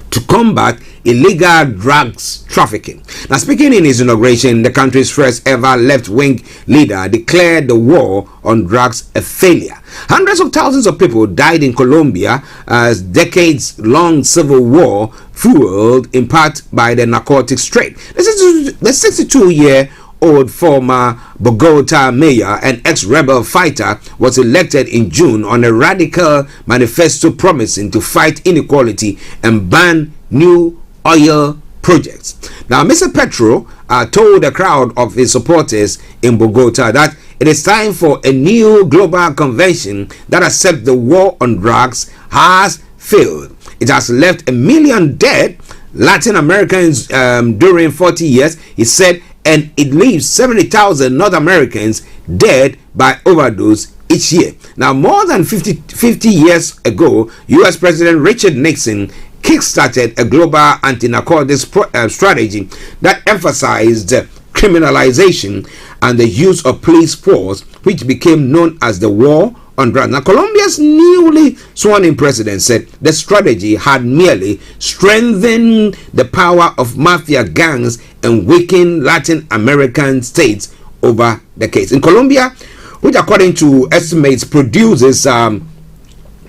to combat illegal drugs trafficking. Now, speaking in his inauguration, the country's first ever left-wing leader declared the war on drugs a failure. Hundreds of thousands of people died in Colombia as decades-long civil war fueled in part by the narcotics trade. The 62-year-old former Bogota mayor and ex-rebel fighter was elected in June on a radical manifesto promising to fight inequality and ban new oil projects. Now, Mr. Petro told a crowd of his supporters in Bogota that it is time for a new global convention that accepts the war on drugs has failed. It has left 1 million dead Latin Americans during 40 years, he said, and it leaves 70,000 North Americans dead by overdose each year. Now, more than 50 years ago, U.S. President Richard Nixon kickstarted a global anti-narcotics strategy that emphasized criminalization and the use of police force, which became known as the war on drugs. Now, Colombia's newly sworn-in president said the strategy had merely strengthened the power of mafia gangs and weakened Latin American states over decades. In Colombia, which according to estimates produces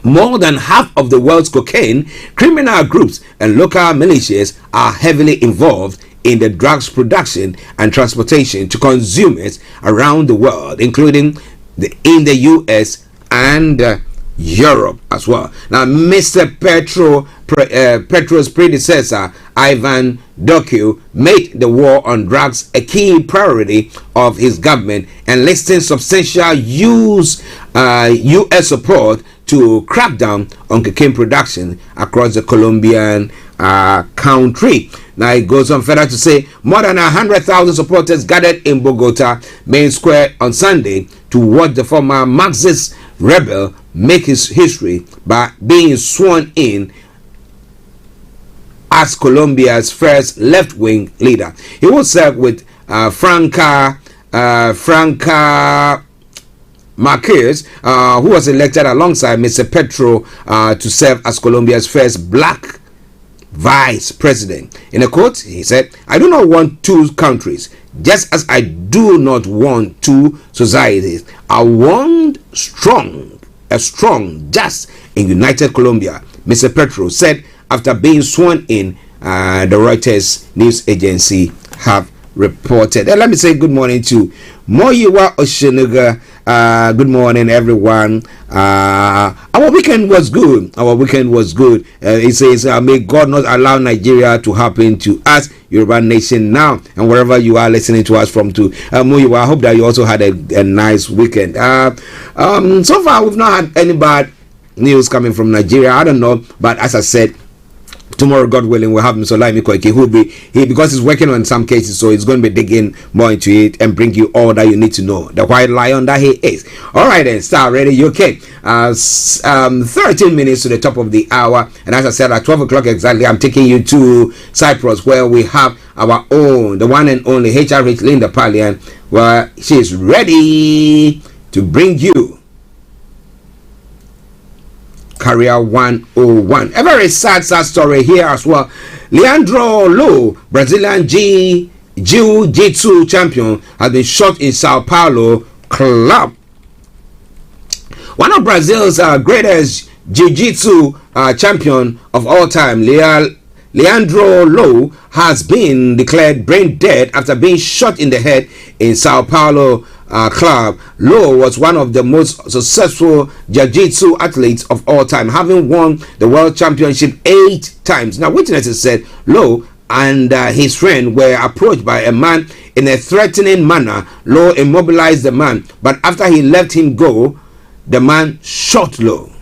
more than half of the world's cocaine, criminal groups and local militias are heavily involved in the drugs production and transportation to consumers around the world, including in the US and Europe as well. Now, Mr. Petro's predecessor, Ivan Duque, made the war on drugs a key priority of his government, enlisting substantial U.S. support to crack down on cocaine production across the Colombian country. Now it goes on further to say more than 100,000 supporters gathered in Bogota main square on Sunday to watch the former Marxist rebel make his history by being sworn in as Colombia's first left-wing leader. He will serve with Franca Marquez, who was elected alongside Mr. Petro to serve as Colombia's first black vice president. In a quote, he said, "I do not want two countries, just as I do not want two societies. I want a strong, just and united Colombia," Mr. Petro said after being sworn in, the Reuters news agency have reported. And let me say good morning to Moyiwa Oshinuga. Good morning, everyone. Our weekend was good. It says, may God not allow Nigeria to happen to us, Yoruba Nation now, and wherever you are listening to us from to Moyiwa. I hope that you also had a nice weekend. So far, we've not had any bad news coming from Nigeria. I don't know, but as I said, tomorrow, God willing, we'll have Mr. Laimi Koike, who will be here because he's working on some cases, so he's going to be digging more into it and bring you all that you need to know. The white lion that he is. All right, then, Starr Radio UK. 13 minutes to the top of the hour, and as I said, at 12 o'clock exactly, I'm taking you to Cyprus, where we have our own, the one and only HRH Linda Pallien, where she is ready to bring you Career 101. A very sad story here as well. Leandro Lo, Brazilian Jiu-Jitsu champion, has been shot in Sao Paulo club. One of Brazil's greatest Jiu-Jitsu champion of all time, Leandro Lo, has been declared brain dead after being shot in the head in Sao Paulo club. Lo was one of the most successful jiu-jitsu athletes of all time, having won the world championship 8 times. Now, witnesses said Lo and his friend were approached by a man in a threatening manner. Lo immobilized the man, but after he let him go, the man shot Lo.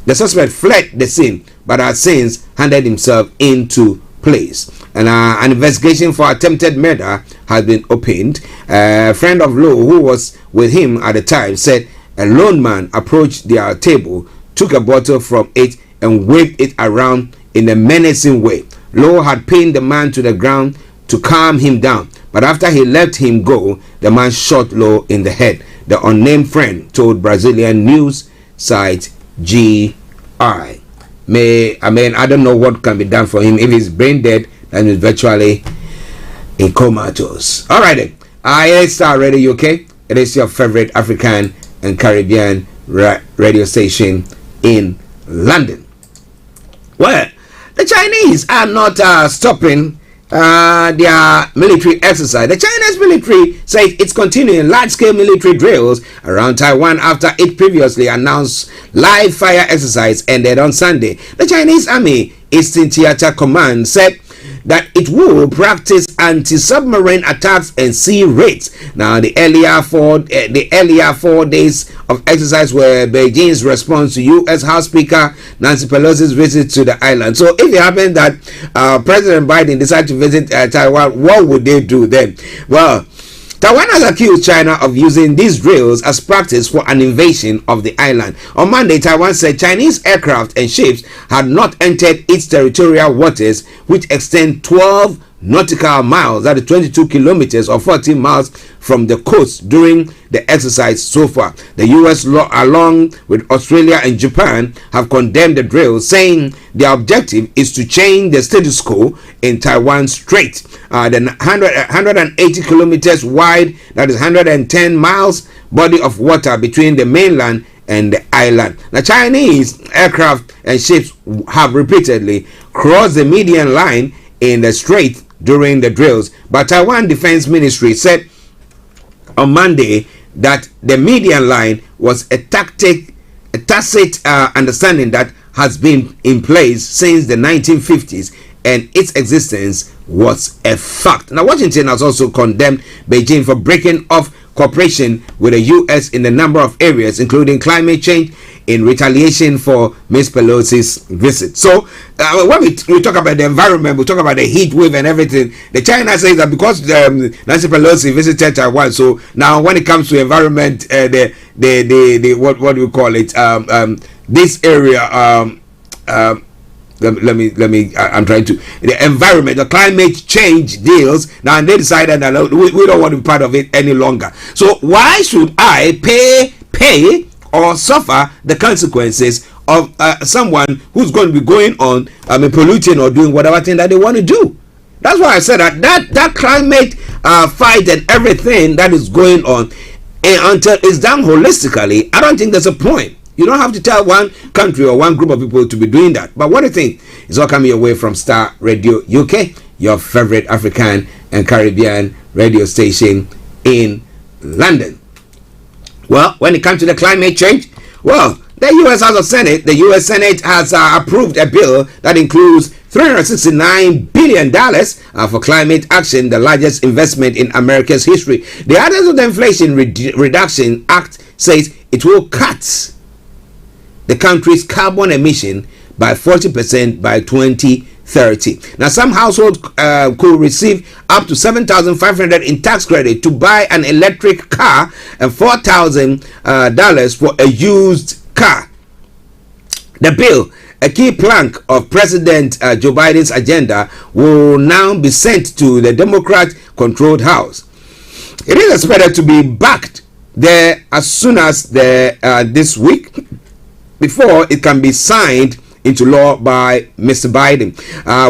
The suspect fled the scene, but has since handed himself into place. And an investigation for attempted murder has been opened. A friend of Lo, who was with him at the time, said a lone man approached their table, took a bottle from it, and waved it around in a menacing way. Lo had pinned the man to the ground to calm him down, but after he let him go, the man shot Lo in the head. The unnamed friend told Brazilian news site GI. I don't know what can be done for him. If he's brain dead, then he's virtually a comatose. All right, then. It's Starr Radio UK. It is your favorite African and Caribbean radio station in London. Well, the Chinese are not stopping their military exercise. The Chinese military says it's continuing large-scale military drills around Taiwan after it previously announced live fire exercise ended on Sunday. The Chinese Army Eastern Theater Command said that it will practice anti-submarine attacks and sea raids. Now, the earlier 4 days of exercise were Beijing's response to U.S. House Speaker Nancy Pelosi's visit to the island. So, if it happened that President Biden decided to visit Taiwan, what would they do then? Well, Taiwan has accused China of using these drills as practice for an invasion of the island. On Monday, Taiwan said Chinese aircraft and ships had not entered its territorial waters, which extend 12 nautical miles, that is 22 kilometers or 14 miles from the coast during the exercise so far. The U.S. along with Australia and Japan have condemned the drill, saying their objective is to change the status quo in Taiwan Strait. The 180 kilometers wide, that is 110 miles body of water between the mainland and the island. The Chinese aircraft and ships have repeatedly crossed the median line in the strait during the drills, but Taiwan Defense Ministry said on Monday that the median line was a tactic a tacit understanding that has been in place since the 1950s, and its existence was a fact. Now, Washington has also condemned Beijing for breaking off cooperation with the U.S. in a number of areas, including climate change, in retaliation for Ms. Pelosi's visit. So, when we talk about the environment, we talk about the heat wave and everything. The China says that because Nancy Pelosi visited Taiwan, so now when it comes to environment, what do we call it? This area, let me I'm trying to, the environment, the climate change deals now, and they decided that we don't want to be part of it any longer. So why should I pay or suffer the consequences of someone who's going to be going on polluting or doing whatever thing that they want to do? That's why I said that climate fight and everything that is going on, until it's done holistically, I don't think there's a point. You don't have to tell one country or one group of people to be doing that. But what do you think? It's all coming your way from Starr Radio UK, your favorite African and Caribbean radio station in London. Well, when it comes to the climate change, well, the U.S. House of Senate, the U.S. Senate has approved a bill that includes $369 billion for climate action, the largest investment in America's history. The Others of the Inflation Reduction Act says it will cut the country's carbon emission by 40% by 2030. Now, some households could receive up to $7,500 in tax credit to buy an electric car and $4,000 for a used car. The bill, a key plank of President Joe Biden's agenda, will now be sent to the Democrat-controlled House. It is expected to be backed there as soon as this week, before it can be signed into law by Mr. Biden.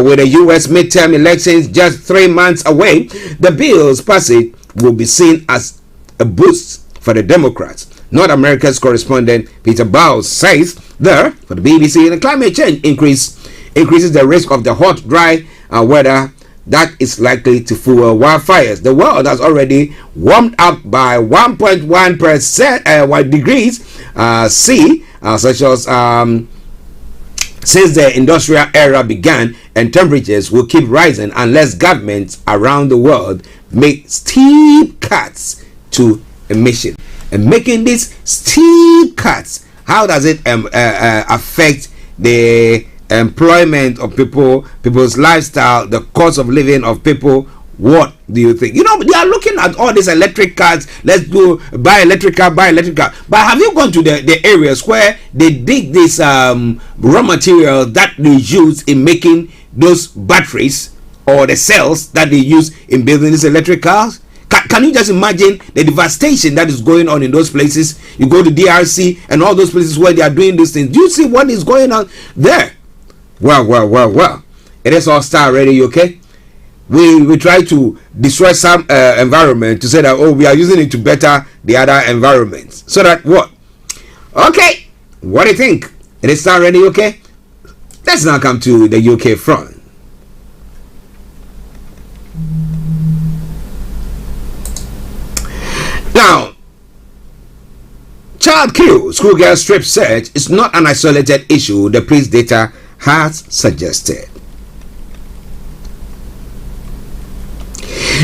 With the U.S. midterm elections just 3 months away, the bill's passage will be seen as a boost for the Democrats. North America's correspondent Peter Bowles says there for the BBC, the climate change increases the risk of the hot, dry weather that is likely to fuel wildfires. The world has already warmed up by 1.1 degrees C Celsius since the industrial era began, and temperatures will keep rising unless governments around the world make steep cuts to emission. And making these steep cuts, how does it affect the employment of people, people's lifestyle, the cost of living of people? What do you think? You know, they are looking at all these electric cars. Let's go buy electric car. But have you gone to the areas where they dig this raw material that they use in making those batteries or the cells that they use in building these electric cars? Can you just imagine the devastation that is going on in those places? You go to DRC and all those places where they are doing these things. Do you see what is going on there? Well. It is all Starr Radio, okay? We try to destroy some environment to say that, oh, we are using it to better the other environments. So that what? Okay, what do you think? It is Starr Radio, okay? Let's now come to the UK front. Now, child kill, schoolgirl strip search is not an isolated issue, the police data has suggested.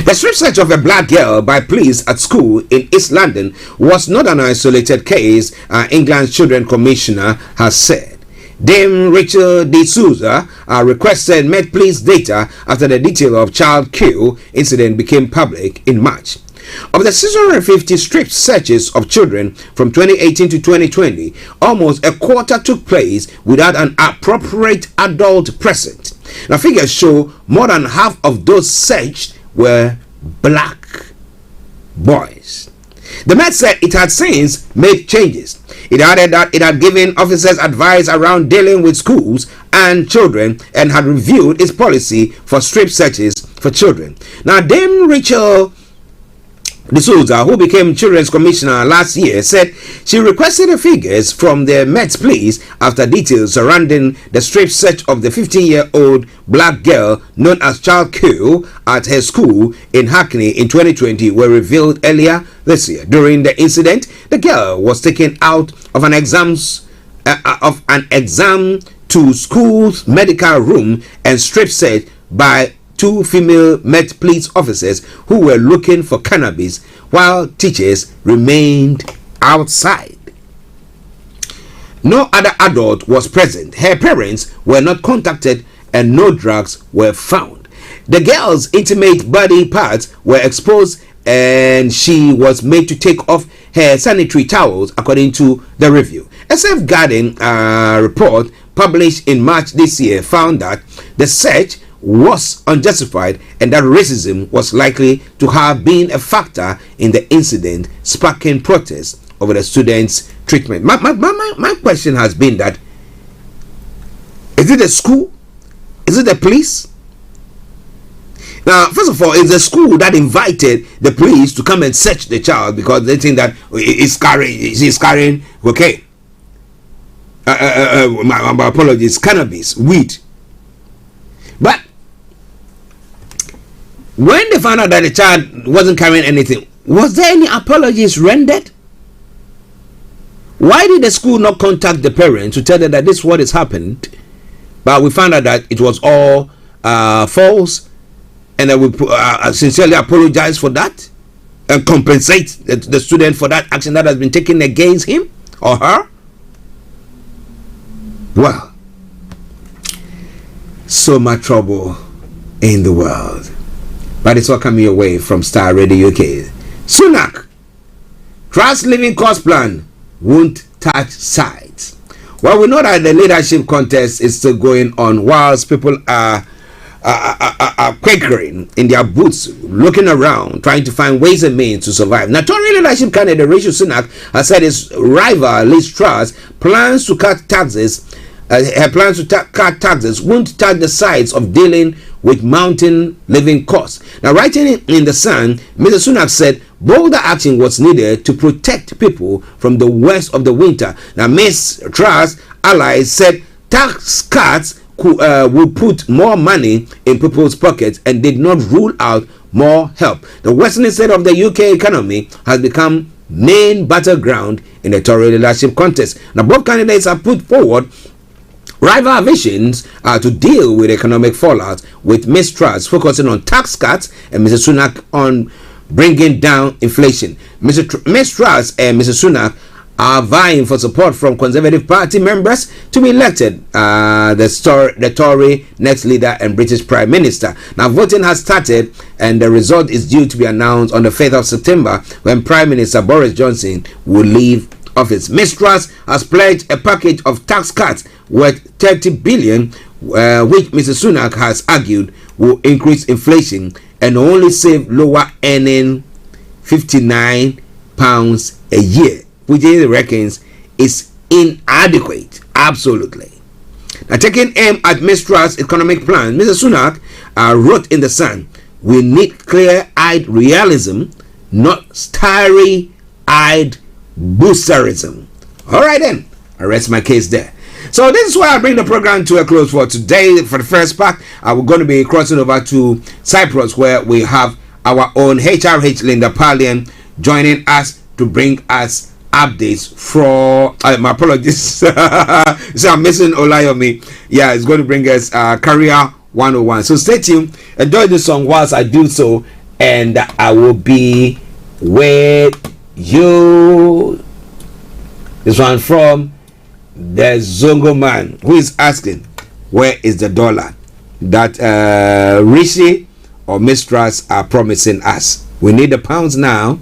The strip search of a black girl by police at school in East London was not an isolated case, England's Children Commissioner has said. Dame Rachel De Souza requested Met Police data after the detail of child kill incident became public in March. Of the 650 strip searches of children from 2018 to 2020, almost a quarter took place without an appropriate adult present. Now, figures show more than half of those searched were black boys. The Met said it had since made changes. It added that it had given officers advice around dealing with schools and children and had reviewed its policy for strip searches for children. Now, Dame Rachel De Souza, who became Children's Commissioner last year, said she requested the figures from the Met Police after details surrounding the strip search of the 15-year-old black girl known as Child Q at her school in Hackney in 2020 were revealed earlier this year. During the incident, the girl was taken out of an exams of an exam to school's medical room and strip search by 2 female Met Police officers who were looking for cannabis while teachers remained outside. No other adult was present. Her parents were not contacted and no drugs were found. The girl's intimate body parts were exposed and she was made to take off her sanitary towels, according to the review. A safeguarding report published in March this year found that the search was unjustified and that racism was likely to have been a factor in the incident, sparking protests over the students' treatment. My question has been that, is it the school? Is it the police? Now, first of all, it's the school that invited the police to come and search the child because they think that she's carrying cocaine. My apologies, cannabis, weed. But when they found out that the child wasn't carrying anything, was there any apologies rendered? Why did the school not contact the parents to tell them that this is what has happened? But we found out that it was all false, and that we sincerely apologize for that and compensate the student for that action that has been taken against him or her. Well, so much trouble in the world, but it's all coming your way from Starr Radio UK. Sunak, Trust Living Cost Plan won't touch sides. Well, we know that the leadership contest is still going on whilst people are quakering in their boots, looking around, trying to find ways and means to survive. Now, Tory leadership candidate Rishi Sunak has said his rival Liz Truss plans to cut taxes. Her plans to cut taxes won't touch the sides of dealing with mounting living costs. Now, writing in The Sun, Mr. Sunak said bolder action was needed to protect people from the worst of the winter. Now, Ms. Truss allies said tax cuts will put more money in people's pockets and did not rule out more help. The worsening state of the UK economy has become main battleground in the Tory leadership contest. Now, both candidates have put forward rival visions to deal with economic fallout, with Ms. Truss focusing on tax cuts and Mr. Sunak on bringing down inflation. Ms. Truss and Mr. Sunak are vying for support from Conservative Party members to be elected the Tory next leader and British Prime Minister. Now, voting has started and the result is due to be announced on the 5th of September when Prime Minister Boris Johnson will leave office. Ms. Truss has pledged a package of tax cuts worth 30 billion, which Mr. Sunak has argued will increase inflation and only save lower earning £59 a year, which he reckons is inadequate. Absolutely. Now, taking aim at Ms. Truss' economic plan, Mr. Sunak wrote in The Sun, "We need clear-eyed realism, not starry-eyed boosterism." All right then, I rest my case there. So this is why I bring the program to a close for today. For the first part, we're going to be crossing over to Cyprus, where we have our own HRH Linda Pallien joining us to bring us updates from my apologies. So I'm missing Olayomi. Yeah, it's going to bring us Career 101. So stay tuned, enjoy this song whilst I do so, and I will be with you. This one from the Zongo man, who is asking, where is the dollar that Rishi or Ms. Truss are promising us? We need the pounds now.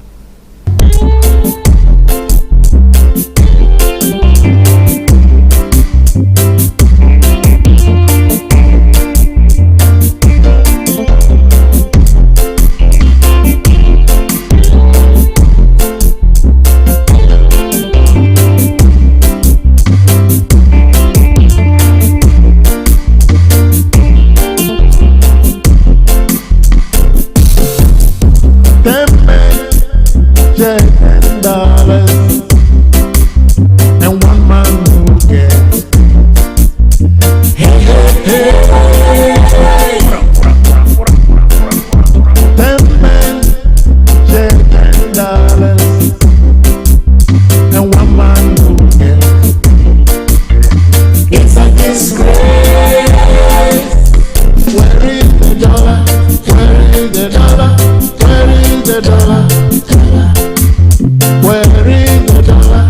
the dollar? Where is the dollar?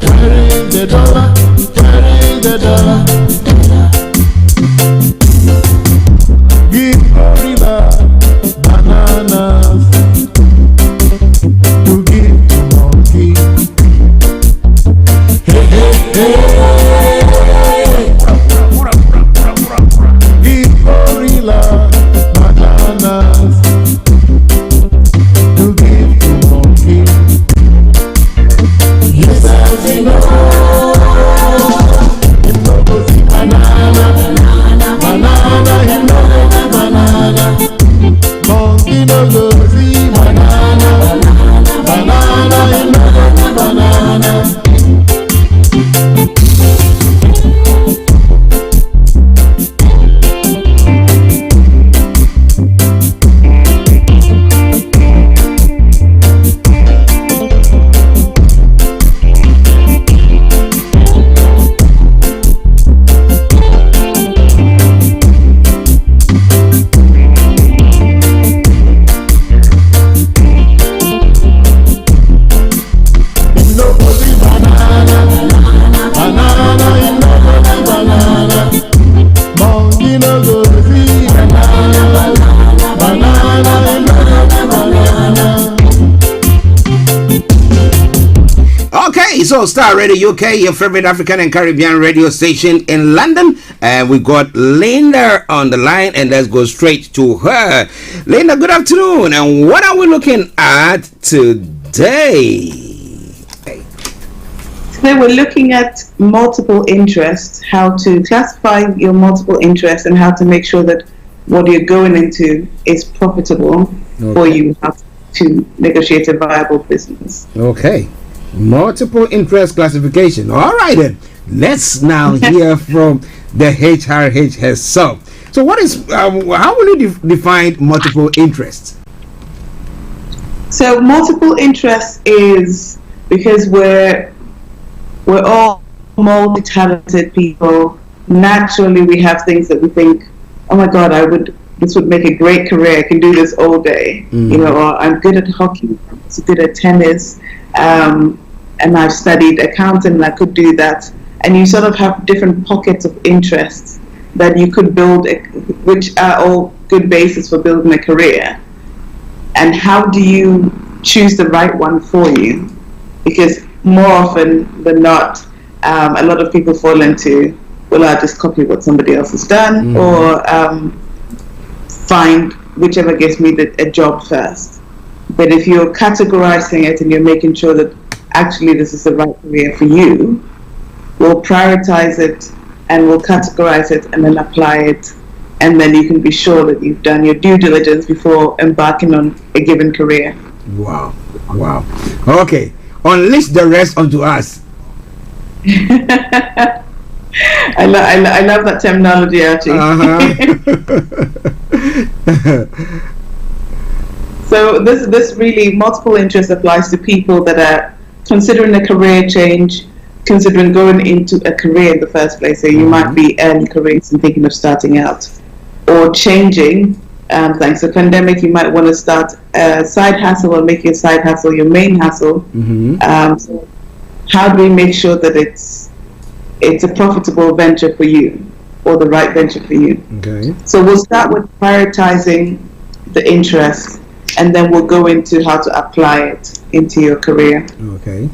Where is the dollar? Where is the dollar? Give gorilla bananas to give to monkey. Hey, hey, hey. Give gorilla bananas to give to monkey. Yes, I know. Him no go see banana, banana, him no go see banana. Monkey no go see banana, banana, him no go see banana. So Starr Radio UK, your favorite African and Caribbean radio station in London, and we got Linda on the line, and let's go straight to her. Linda, good afternoon, and what are we looking at today? Today we're looking at multiple interests, how to classify your multiple interests, and how to make sure that what you're going into is profitable for you, how to negotiate a viable business. Okay. Multiple interest classification. All right then. Let's now hear from the HRH herself. So what is how will you define multiple interests? So multiple interests is because we're all multi-talented people. Naturally we have things that we think, oh my god, this would make a great career, I can do this all day. You know, or I'm good at hockey, I'm good at tennis, and I've studied accounting and I could do that. And you sort of have different pockets of interests that you could build, which are all good basis for building a career. And how do you choose the right one for you? Because more often than not, a lot of people fall into, well, I'll just copy what somebody else has done, or find whichever gives me a job first. But if you're categorizing it and you're making sure that actually this is the right career for you, we'll prioritize it and we'll categorize it and then apply it, and then you can be sure that you've done your due diligence before embarking on a given career. Wow. Okay, unleash the rest onto us. I love that terminology, Archie. So this really, multiple interest applies to people that are considering a career change, considering going into a career in the first place. So you might be early careers and thinking of starting out, or changing. Thanks to the pandemic, you might want to start a side hustle or make your side hustle your main hustle. So how do we make sure that it's a profitable venture for you, or the right venture for you? Okay. So we'll start with prioritizing the interest, and then we'll go into how to apply it into your career. Okay.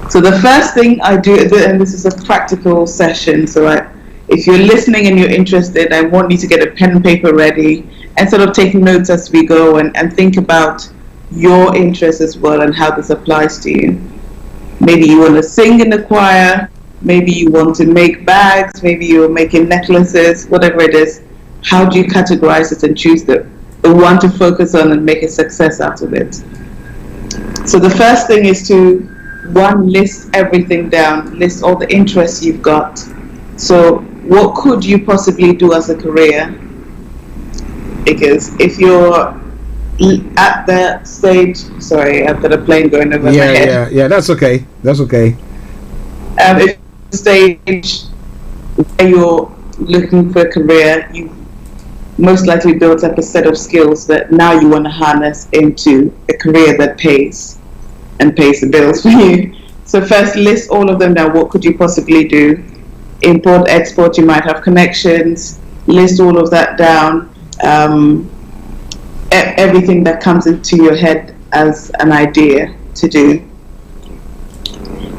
So the first thing I do, and this is a practical session, so if you're listening and you're interested, I want you to get a pen and paper ready and sort of take notes as we go, and think about your interests as well and how this applies to you. Maybe you want to sing in the choir, maybe you want to make bags, maybe you're making necklaces, whatever it is. How do you categorize it and choose the one to focus on and make a success out of it? So the first thing is to, one, list everything down, list all the interests you've got. So what could you possibly do as a career? Because if you're at that stage, sorry, I've got a plane going over my head. Yeah, that's okay. If the stage where you're looking for a career, most likely built up a set of skills that now you want to harness into a career that pays and pays the bills for you. So first, list all of them down. What could you possibly do? Import, export, you might have connections. List all of that down. Everything that comes into your head as an idea to do.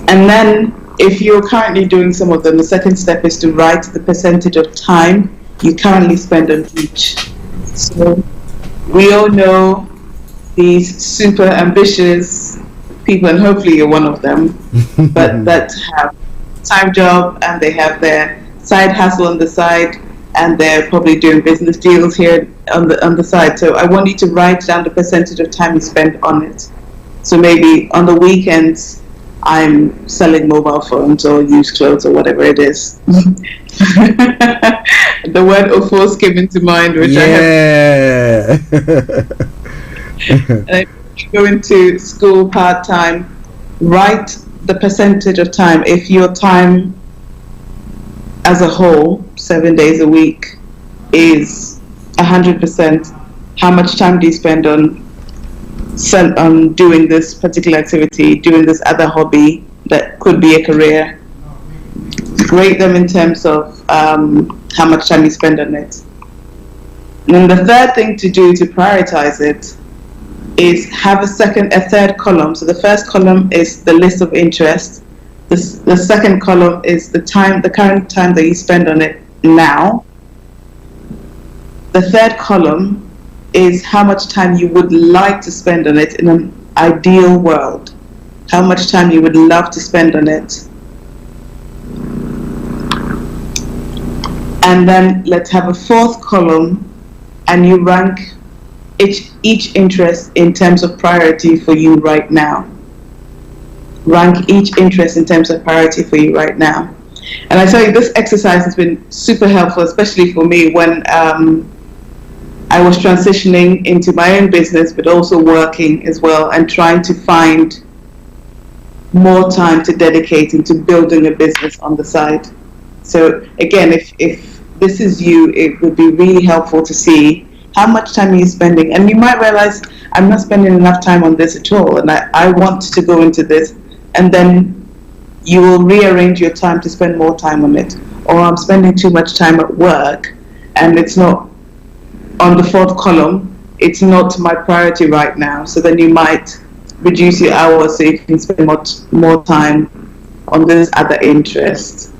And then, if you're currently doing some of them, the second step is to write the percentage of time you currently spend on each. So we all know these super ambitious people, and hopefully you're one of them, but that have a time job and they have their side hustle on the side, and they're probably doing business deals here on the side. So I want you to write down the percentage of time you spend on it. So maybe on the weekends, I'm selling mobile phones or used clothes or whatever it is. The word "ofos" came into mind, which I have. And you go into school part-time, write the percentage of time. If your time as a whole, 7 days a week, is 100%, how much time do you spend on doing this particular activity, doing this other hobby that could be a career? Rate them in terms of how much time you spend on it. And then the third thing to do to prioritize it is have a third column. So the first column is the list of interests. The second column is the current time that you spend on it now. The third column is how much time you would like to spend on it in an ideal world. How much time you would love to spend on it. And then let's have a fourth column, and you rank each interest in terms of priority for you right now. Rank each interest in terms of priority for you right now. And I tell you, this exercise has been super helpful, especially for me when I was transitioning into my own business, but also working as well, and trying to find more time to dedicate into building a business on the side. So again, if this is you, it would be really helpful to see how much time are you spending. And you might realize, I'm not spending enough time on this at all, and I want to go into this. And then you will rearrange your time to spend more time on it. Or I'm spending too much time at work, and it's not on the fourth column, it's not my priority right now. So then you might reduce your hours so you can spend much more time on this other interest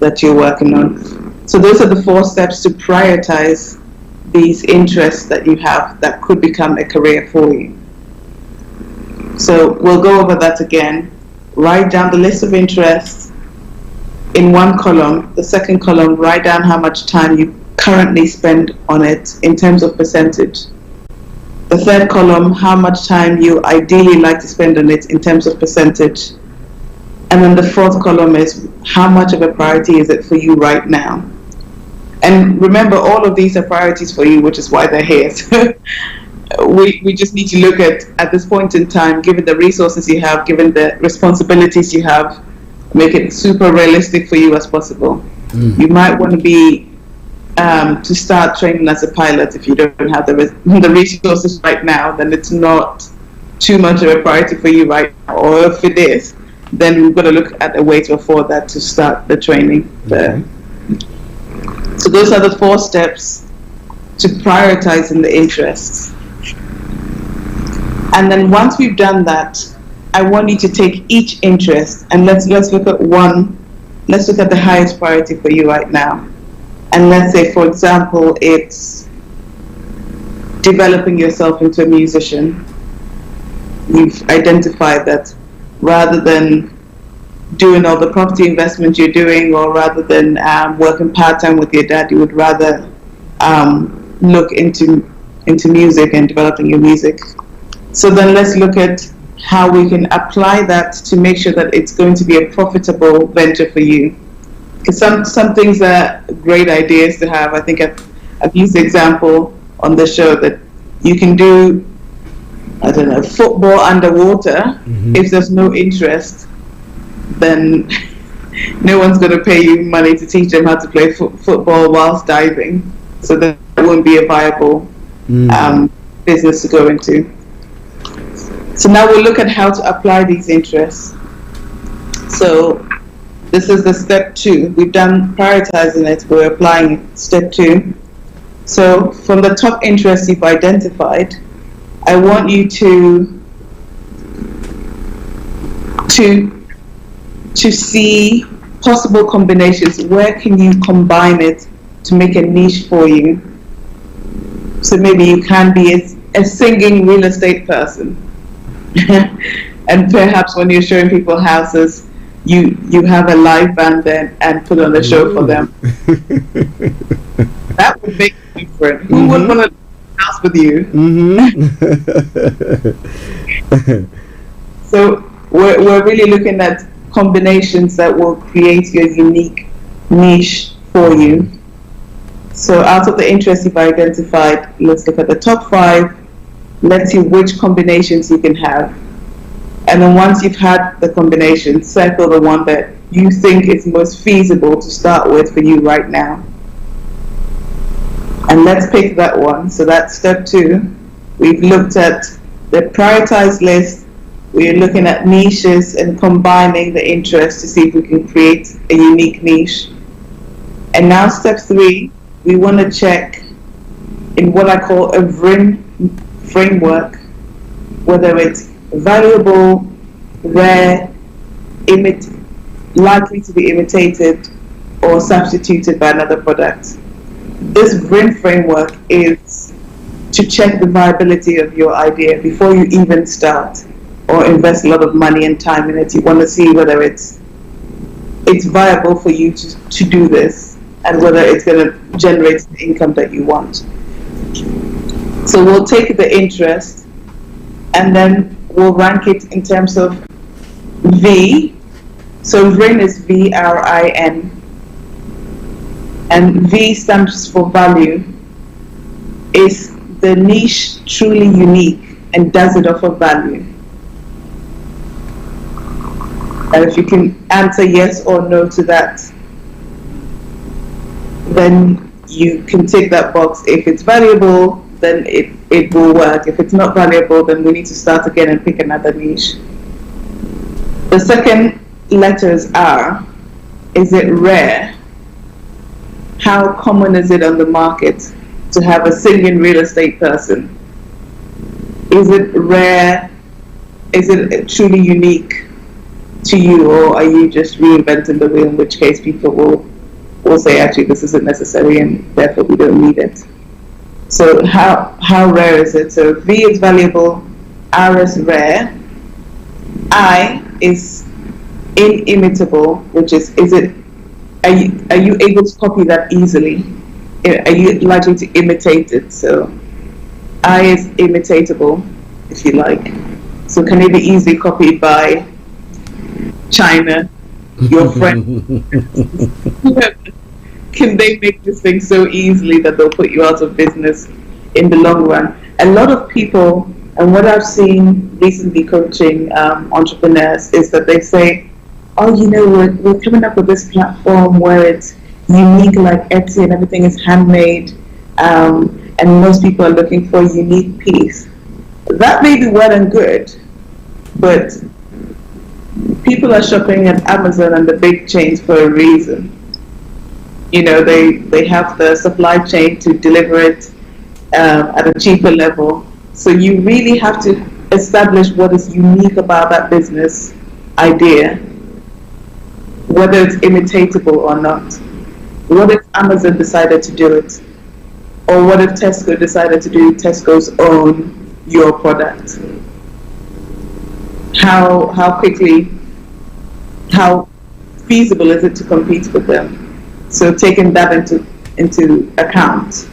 that you're working on. So those are the 4 steps to prioritize these interests that you have that could become a career for you. So we'll go over that again. Write down the list of interests in one column. The second column, write down how much time you currently spend on it in terms of percentage. The third column, how much time you ideally like to spend on it in terms of percentage. And then the fourth column is how much of a priority is it for you right now. And remember, all of these are priorities for you, which is why they're here. So we just need to look at this point in time, given the resources you have, given the responsibilities you have, make it super realistic for you as possible. You might want to be to start training as a pilot. If you don't have the resources right now, then it's not too much of a priority for you right now. Or if it is, then we've got to look at a way to afford that to start the training there. So those are the 4 steps to prioritizing the interests. And then once we've done that, I want you to take each interest and let's look at one. Let's look at the highest priority for you right now. And let's say, for example, it's developing yourself into a musician. You've identified that rather than doing all the property investment you're doing, or rather than working part-time with your dad, you would rather look into music and developing your music. So then let's look at how we can apply that to make sure that it's going to be a profitable venture for you. Because some things are great ideas to have. I think I've used the example on the show that you can do, I don't know, football underwater. If there's no interest, then no one's going to pay you money to teach them how to play football whilst diving. So then won't be a viable business to go into. So now we'll look at how to apply these interests. So this is the step 2. We've done prioritizing it, we're applying it. Step 2. So from the top interests you've identified, I want you to see possible combinations. Where can you combine it to make a niche for you? So maybe you can be a singing real estate person. And perhaps when you're showing people houses, you have a live band then and put on a show for them. That would make it different. Who would want to house with you? So we're really looking at combinations that will create your unique niche for you. So out of the interests you've identified, let's look at the top 5. Let's see which combinations you can have. And then once you've had the combination, circle the one that you think is most feasible to start with for you right now. And let's pick that one. So that's step 2. We've looked at the prioritized list. We're looking at niches and combining the interests to see if we can create a unique niche. And now step 3, we want to check in what I call a VRIN framework, whether it's valuable, rare, likely to be imitated, or substituted by another product. This VRIN framework is to check the viability of your idea before you even start or invest a lot of money and time in it. You want to see whether it's viable for you to do this and whether it's going to generate the income that you want. So we'll take the interest and then we'll rank it in terms of V. So VRIN is VRIN. And V stands for value. Is the niche truly unique and does it offer value? And if you can answer yes or no to that, then you can tick that box. If it's valuable, then it will work. If it's not valuable, then we need to start again and pick another niche. The second letters are, is it rare? How common is it on the market to have a singing real estate person? Is it rare? Is it truly unique to you, or are you just reinventing the wheel, in which case people will say, actually, this isn't necessary and therefore we don't need it. So how rare is it? So V is valuable, R is rare, I is inimitable, which is are you able to copy that easily? Are you likely to imitate it? So I is imitatable, if you like. So can it be easily copied by China, your friend? Can they make this thing so easily that they'll put you out of business in the long run? A lot of people, and what I've seen recently coaching entrepreneurs, is that they say, oh, we're coming up with this platform where it's unique like Etsy and everything is handmade, and most people are looking for a unique piece. That may be well and good, but people are shopping at Amazon and the big chains for a reason. They have the supply chain to deliver it at a cheaper level. So you really have to establish what is unique about that business idea, whether it's imitatable or not. What if Amazon decided to do it? Or what if Tesco decided to do Tesco's own your product? How quickly, how feasible is it to compete with them? So taking that into account.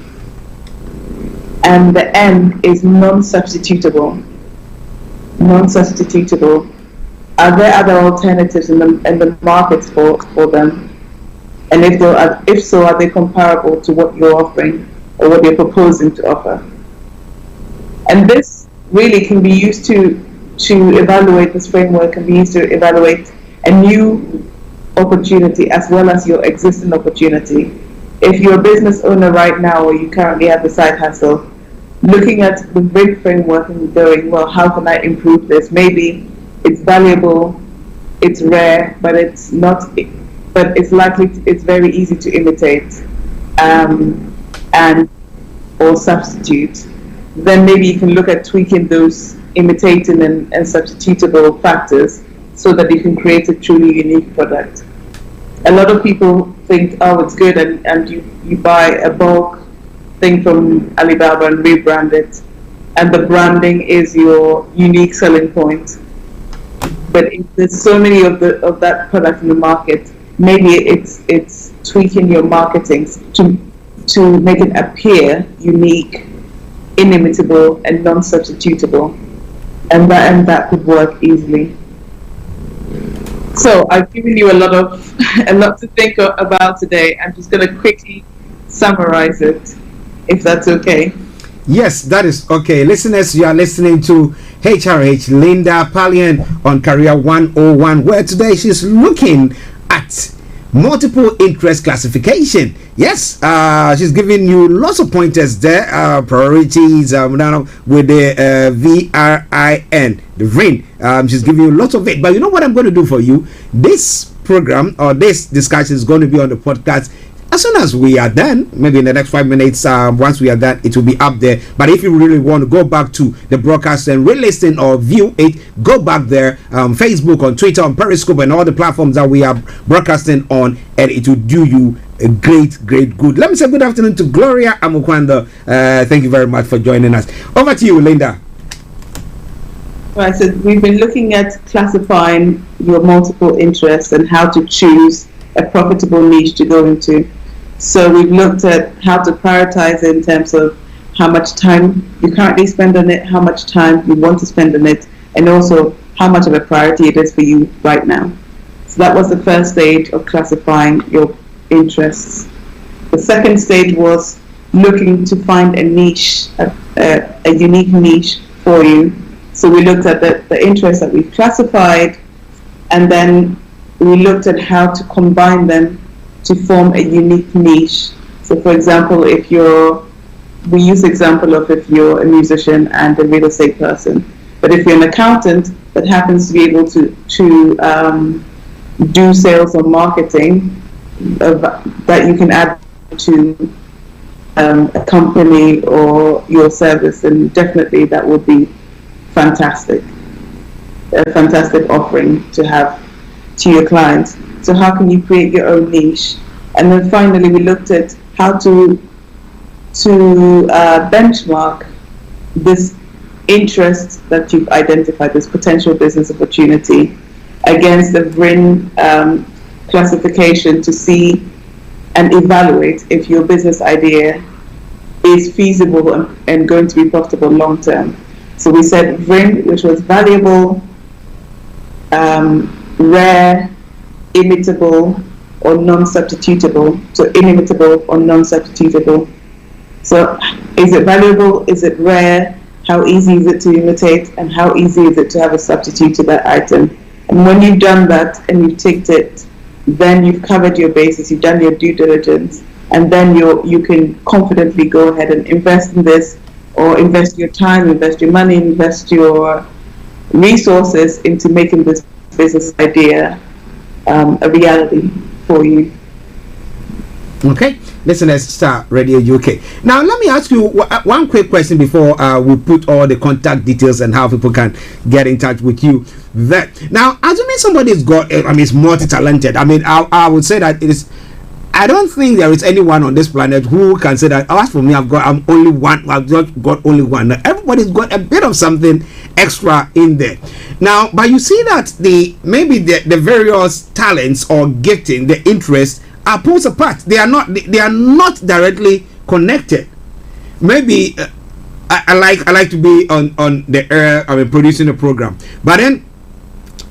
And the N is non-substitutable. Non-substitutable. Are there other alternatives in the markets for them? And if so, are they comparable to what you're offering or what you're proposing to offer? And this really can be used to evaluate, this framework can be used to evaluate a new opportunity as well as your existing opportunity. if you're a business owner right now, or you currently have the side hustle, looking at the RIN framework and going, well, how can I improve this? Maybe it's valuable, it's rare, but it's not, but it's it's very easy to imitate and or substitute. Then maybe you can look at tweaking those imitating and substitutable factors so that you can create a truly unique product. A lot of people think, oh, it's good, and you buy a bulk thing from Alibaba and rebrand it, and the branding is your unique selling point. But if there's so many of that product in the market, maybe it's tweaking your marketing to make it appear unique, inimitable, and non-substitutable, and that could work easily. So I've given you a lot to think about today. I'm just going to quickly summarize it, if that's okay. Yes, that is okay. Listeners, you are listening to HRH Linda Pallien on Career 101, where today she's looking at multiple interest classification. Yes, she's giving you lots of pointers there, priorities with the VRIN, the RIN. She's giving you lots of it. But you know what I'm going to do for you? This program or this discussion is going to be on the podcast as soon as we are done. Maybe in the next 5 minutes, once we are done, it will be up there. But if you really want to go back to the broadcast and re-listen or view it, go back there, Facebook, on Twitter, on Periscope, and all the platforms that we are broadcasting on, and it will do you a great good. Let me say good afternoon to Gloria Amukwanda. Thank you very much for joining us. Over to you, Linda. Right, so we've been looking at classifying your multiple interests and how to choose a profitable niche to go into. So we've looked at how to prioritize in terms of how much time you currently spend on it, how much time you want to spend on it, and also how much of a priority it is for you right now. So that was the first stage of classifying your interests. The second stage was looking to find a niche, a unique niche for you. So we looked at the interests that we've classified, and then we looked at how to combine them to form a unique niche. So for example, we use the example of if you're a musician and a real estate person, but if you're an accountant that happens to be able to do sales or marketing, that you can add to a company or your service, and definitely that would be fantastic, a fantastic offering to have to your clients. So how can you create your own niche? And then finally we looked at how to benchmark this interest that you've identified, this potential business opportunity, against the RIN classification to see and evaluate if your business idea is feasible and going to be profitable long term. So we said RIN, which was valuable, rare, imitable, or non-substitutable. So inimitable or non-substitutable. So is it valuable? Is it rare? How easy is it to imitate? And how easy is it to have a substitute to that item? And when you've done that and you've ticked it, then you've covered your bases, you've done your due diligence, and then you can confidently go ahead and invest in this, or invest your time, invest your money, invest your resources into making this business idea a reality for you. Okay, listeners, Starr Radio UK. Now, let me ask you one quick question before we put all the contact details and how people can get in touch with you. Now, assuming somebody's got, is multi-talented. I would say that it is. I don't think there is anyone on this planet who can say that, as for me, I'm only one. I've just got only one. Now, everybody's got a bit of something extra in there. Now, but you see that the various talents or gifting, the interests are pulled apart. They are not directly connected. Maybe I like to be on the air. Producing a program, but then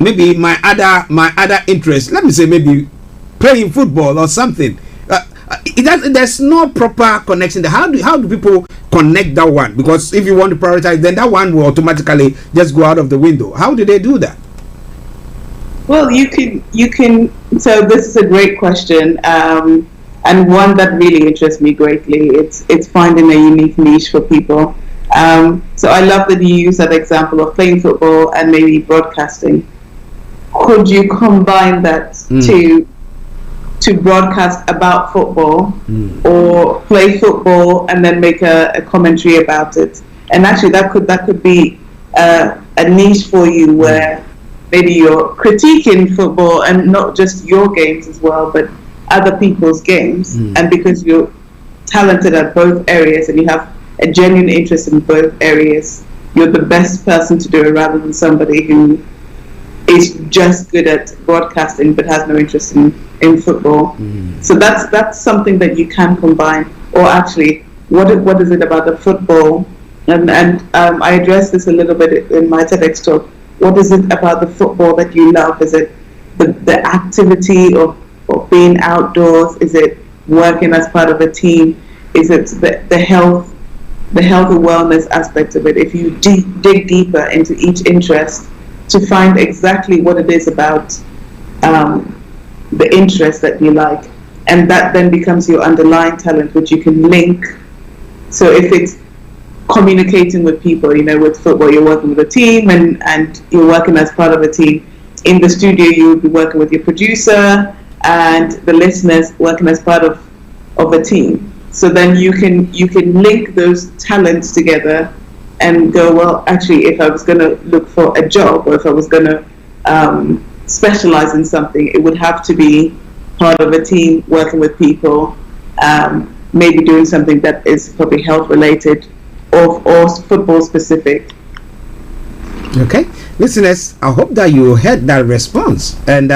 maybe my other interest. Let me say maybe playing football or something. There's no proper connection there. How do people connect that one? Because if you want to prioritize, then that one will automatically just go out of the window. How do they do that? Well, you can. So this is a great question. and one that really interests me greatly. It's finding a unique niche for people. So I love that you use that example of playing football and maybe broadcasting. Could you combine that to broadcast about football, or play football and then make a commentary about it? And actually that could be a niche for you, where maybe you're critiquing football and not just your games as well, but other people's games. And because you're talented at both areas and you have a genuine interest in both areas, you're the best person to do it, rather than somebody who is just good at broadcasting but has no interest in football. So that's something that you can combine. Or actually, what is it about the football? And I addressed this a little bit in my TEDx talk. What is it about the football that you love? Is it the activity of being outdoors? Is it working as part of a team? Is it the health and wellness aspect of it? If you dig deeper into each interest to find exactly what it is about the interest that you like, and that then becomes your underlying talent, which you can link. So if it's communicating with people, with football, you're working with a team and you're working as part of a team. In the studio, you will be working with your producer and the listeners, working as part of a team. So then you can link those talents together and go, well, actually, if I was going to look for a job, or if I was going to specialize in something, it would have to be part of a team, working with people, maybe doing something that is probably health related or football specific. Okay, listeners, I hope that you heard that response, and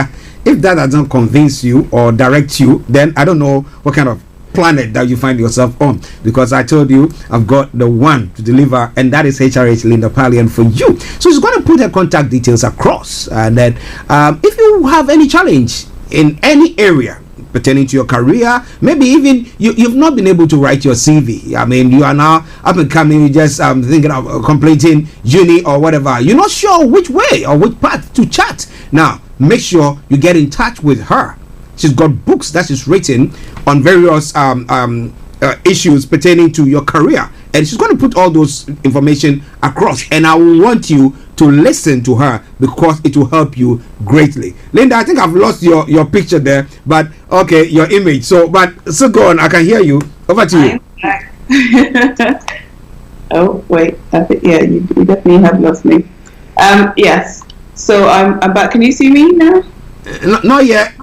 if that doesn't convince you or direct you, then I don't know what kind of planet that you find yourself on, because I told you I've got the one to deliver, and that is HRH Linda Pallien for you. So she's going to put her contact details across, and then if you have any challenge in any area pertaining to your career, maybe even you've not been able to write your CV. I mean, you are now up and coming, you just thinking of completing uni or whatever. You're not sure which way or which path to chat. Now, make sure you get in touch with her. She's got books that she's written on various issues pertaining to your career, and she's going to put all those information across, and I want you to listen to her, because it will help you greatly. Linda, I think I've lost your picture there, but okay, your image. So go on, I can hear you. Over to you. Oh wait, you definitely have lost me. Yes, so I'm back. Can you see me now? Not yet.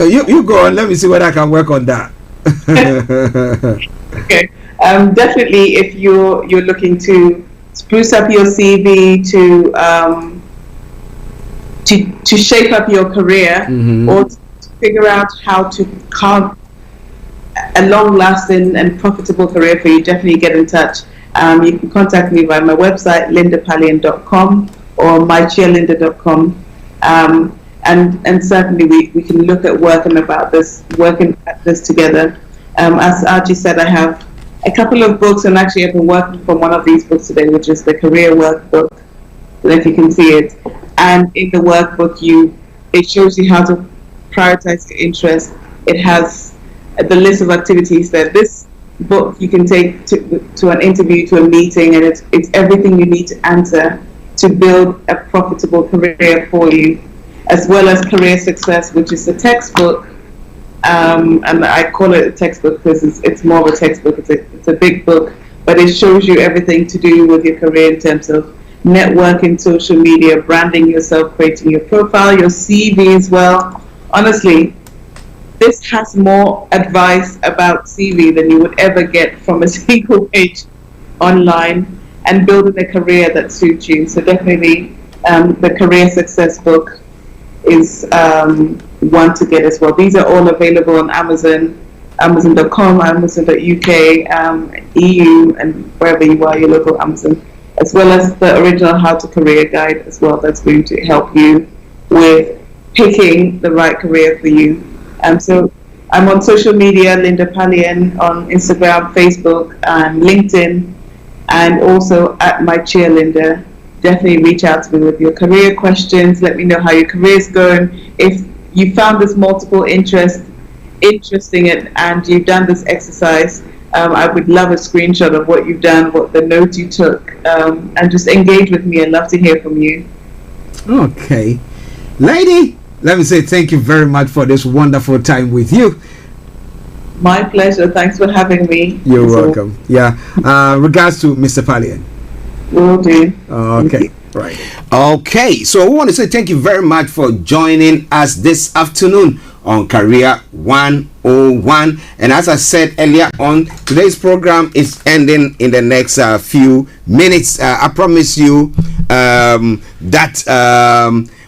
You go on. Let me see whether I can work on that. Okay. Definitely, if you're looking to spruce up your CV, to shape up your career, or to figure out how to carve a long-lasting and profitable career for you, definitely get in touch. You can contact me via my website, lindapallien.com or mycheerlinda.com. And certainly we can look at working at this together. As Archie said, I have a couple of books, and actually I've been working from one of these books today, which is the career workbook. So if you can see it, and in the workbook it shows you how to prioritize your interest. It has the list of activities there. This book you can take to an interview, to a meeting, and it's everything you need to answer to build a profitable career for you, as well as Career Success, which is the textbook. And I call it a textbook because it's more of a textbook. It's a big book, but it shows you everything to do with your career in terms of networking, social media, branding yourself, creating your profile, your CV as well. Honestly, this has more advice about CV than you would ever get from a single page online, and building a career that suits you. So definitely the Career Success book is one to get as well. These are all available on Amazon, Amazon.com, Amazon.uk, EU, and wherever you are, your local Amazon, as well as the original How to Career Guide as well. That's going to help you with picking the right career for you. So I'm on social media, Linda Pallien, on Instagram, Facebook, and LinkedIn, and also at My Cheer Linda. Definitely reach out to me with your career questions. Let me know how your career is going. If you found this multiple interest interesting and you've done this exercise, I would love a screenshot of what you've done, what the notes you took, and just engage with me. I'd love to hear from you. Okay. Lady, let me say thank you very much for this wonderful time with you. My pleasure. Thanks for having me. You're welcome. Yeah. Regards to Mr. Pallien. Will do. Okay. Right. Okay. So we want to say thank you very much for joining us this afternoon on Career 101. And as I said earlier on, today's program is ending in the next few minutes. I promise you that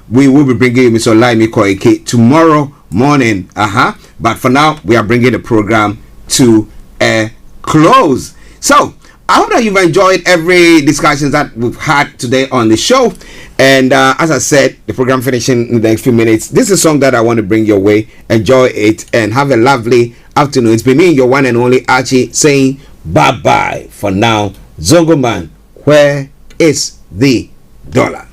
we will be bringing you Mr. Olaimi Koike tomorrow morning. But for now, we are bringing the program to a close. So I hope that you've enjoyed every discussion that we've had today on the show. And as I said, the program finishing in the next few minutes. This is a song that I want to bring your way. Enjoy it and have a lovely afternoon. It's been me, your one and only Archie, saying bye-bye for now. Zongo Man, where is the dollar?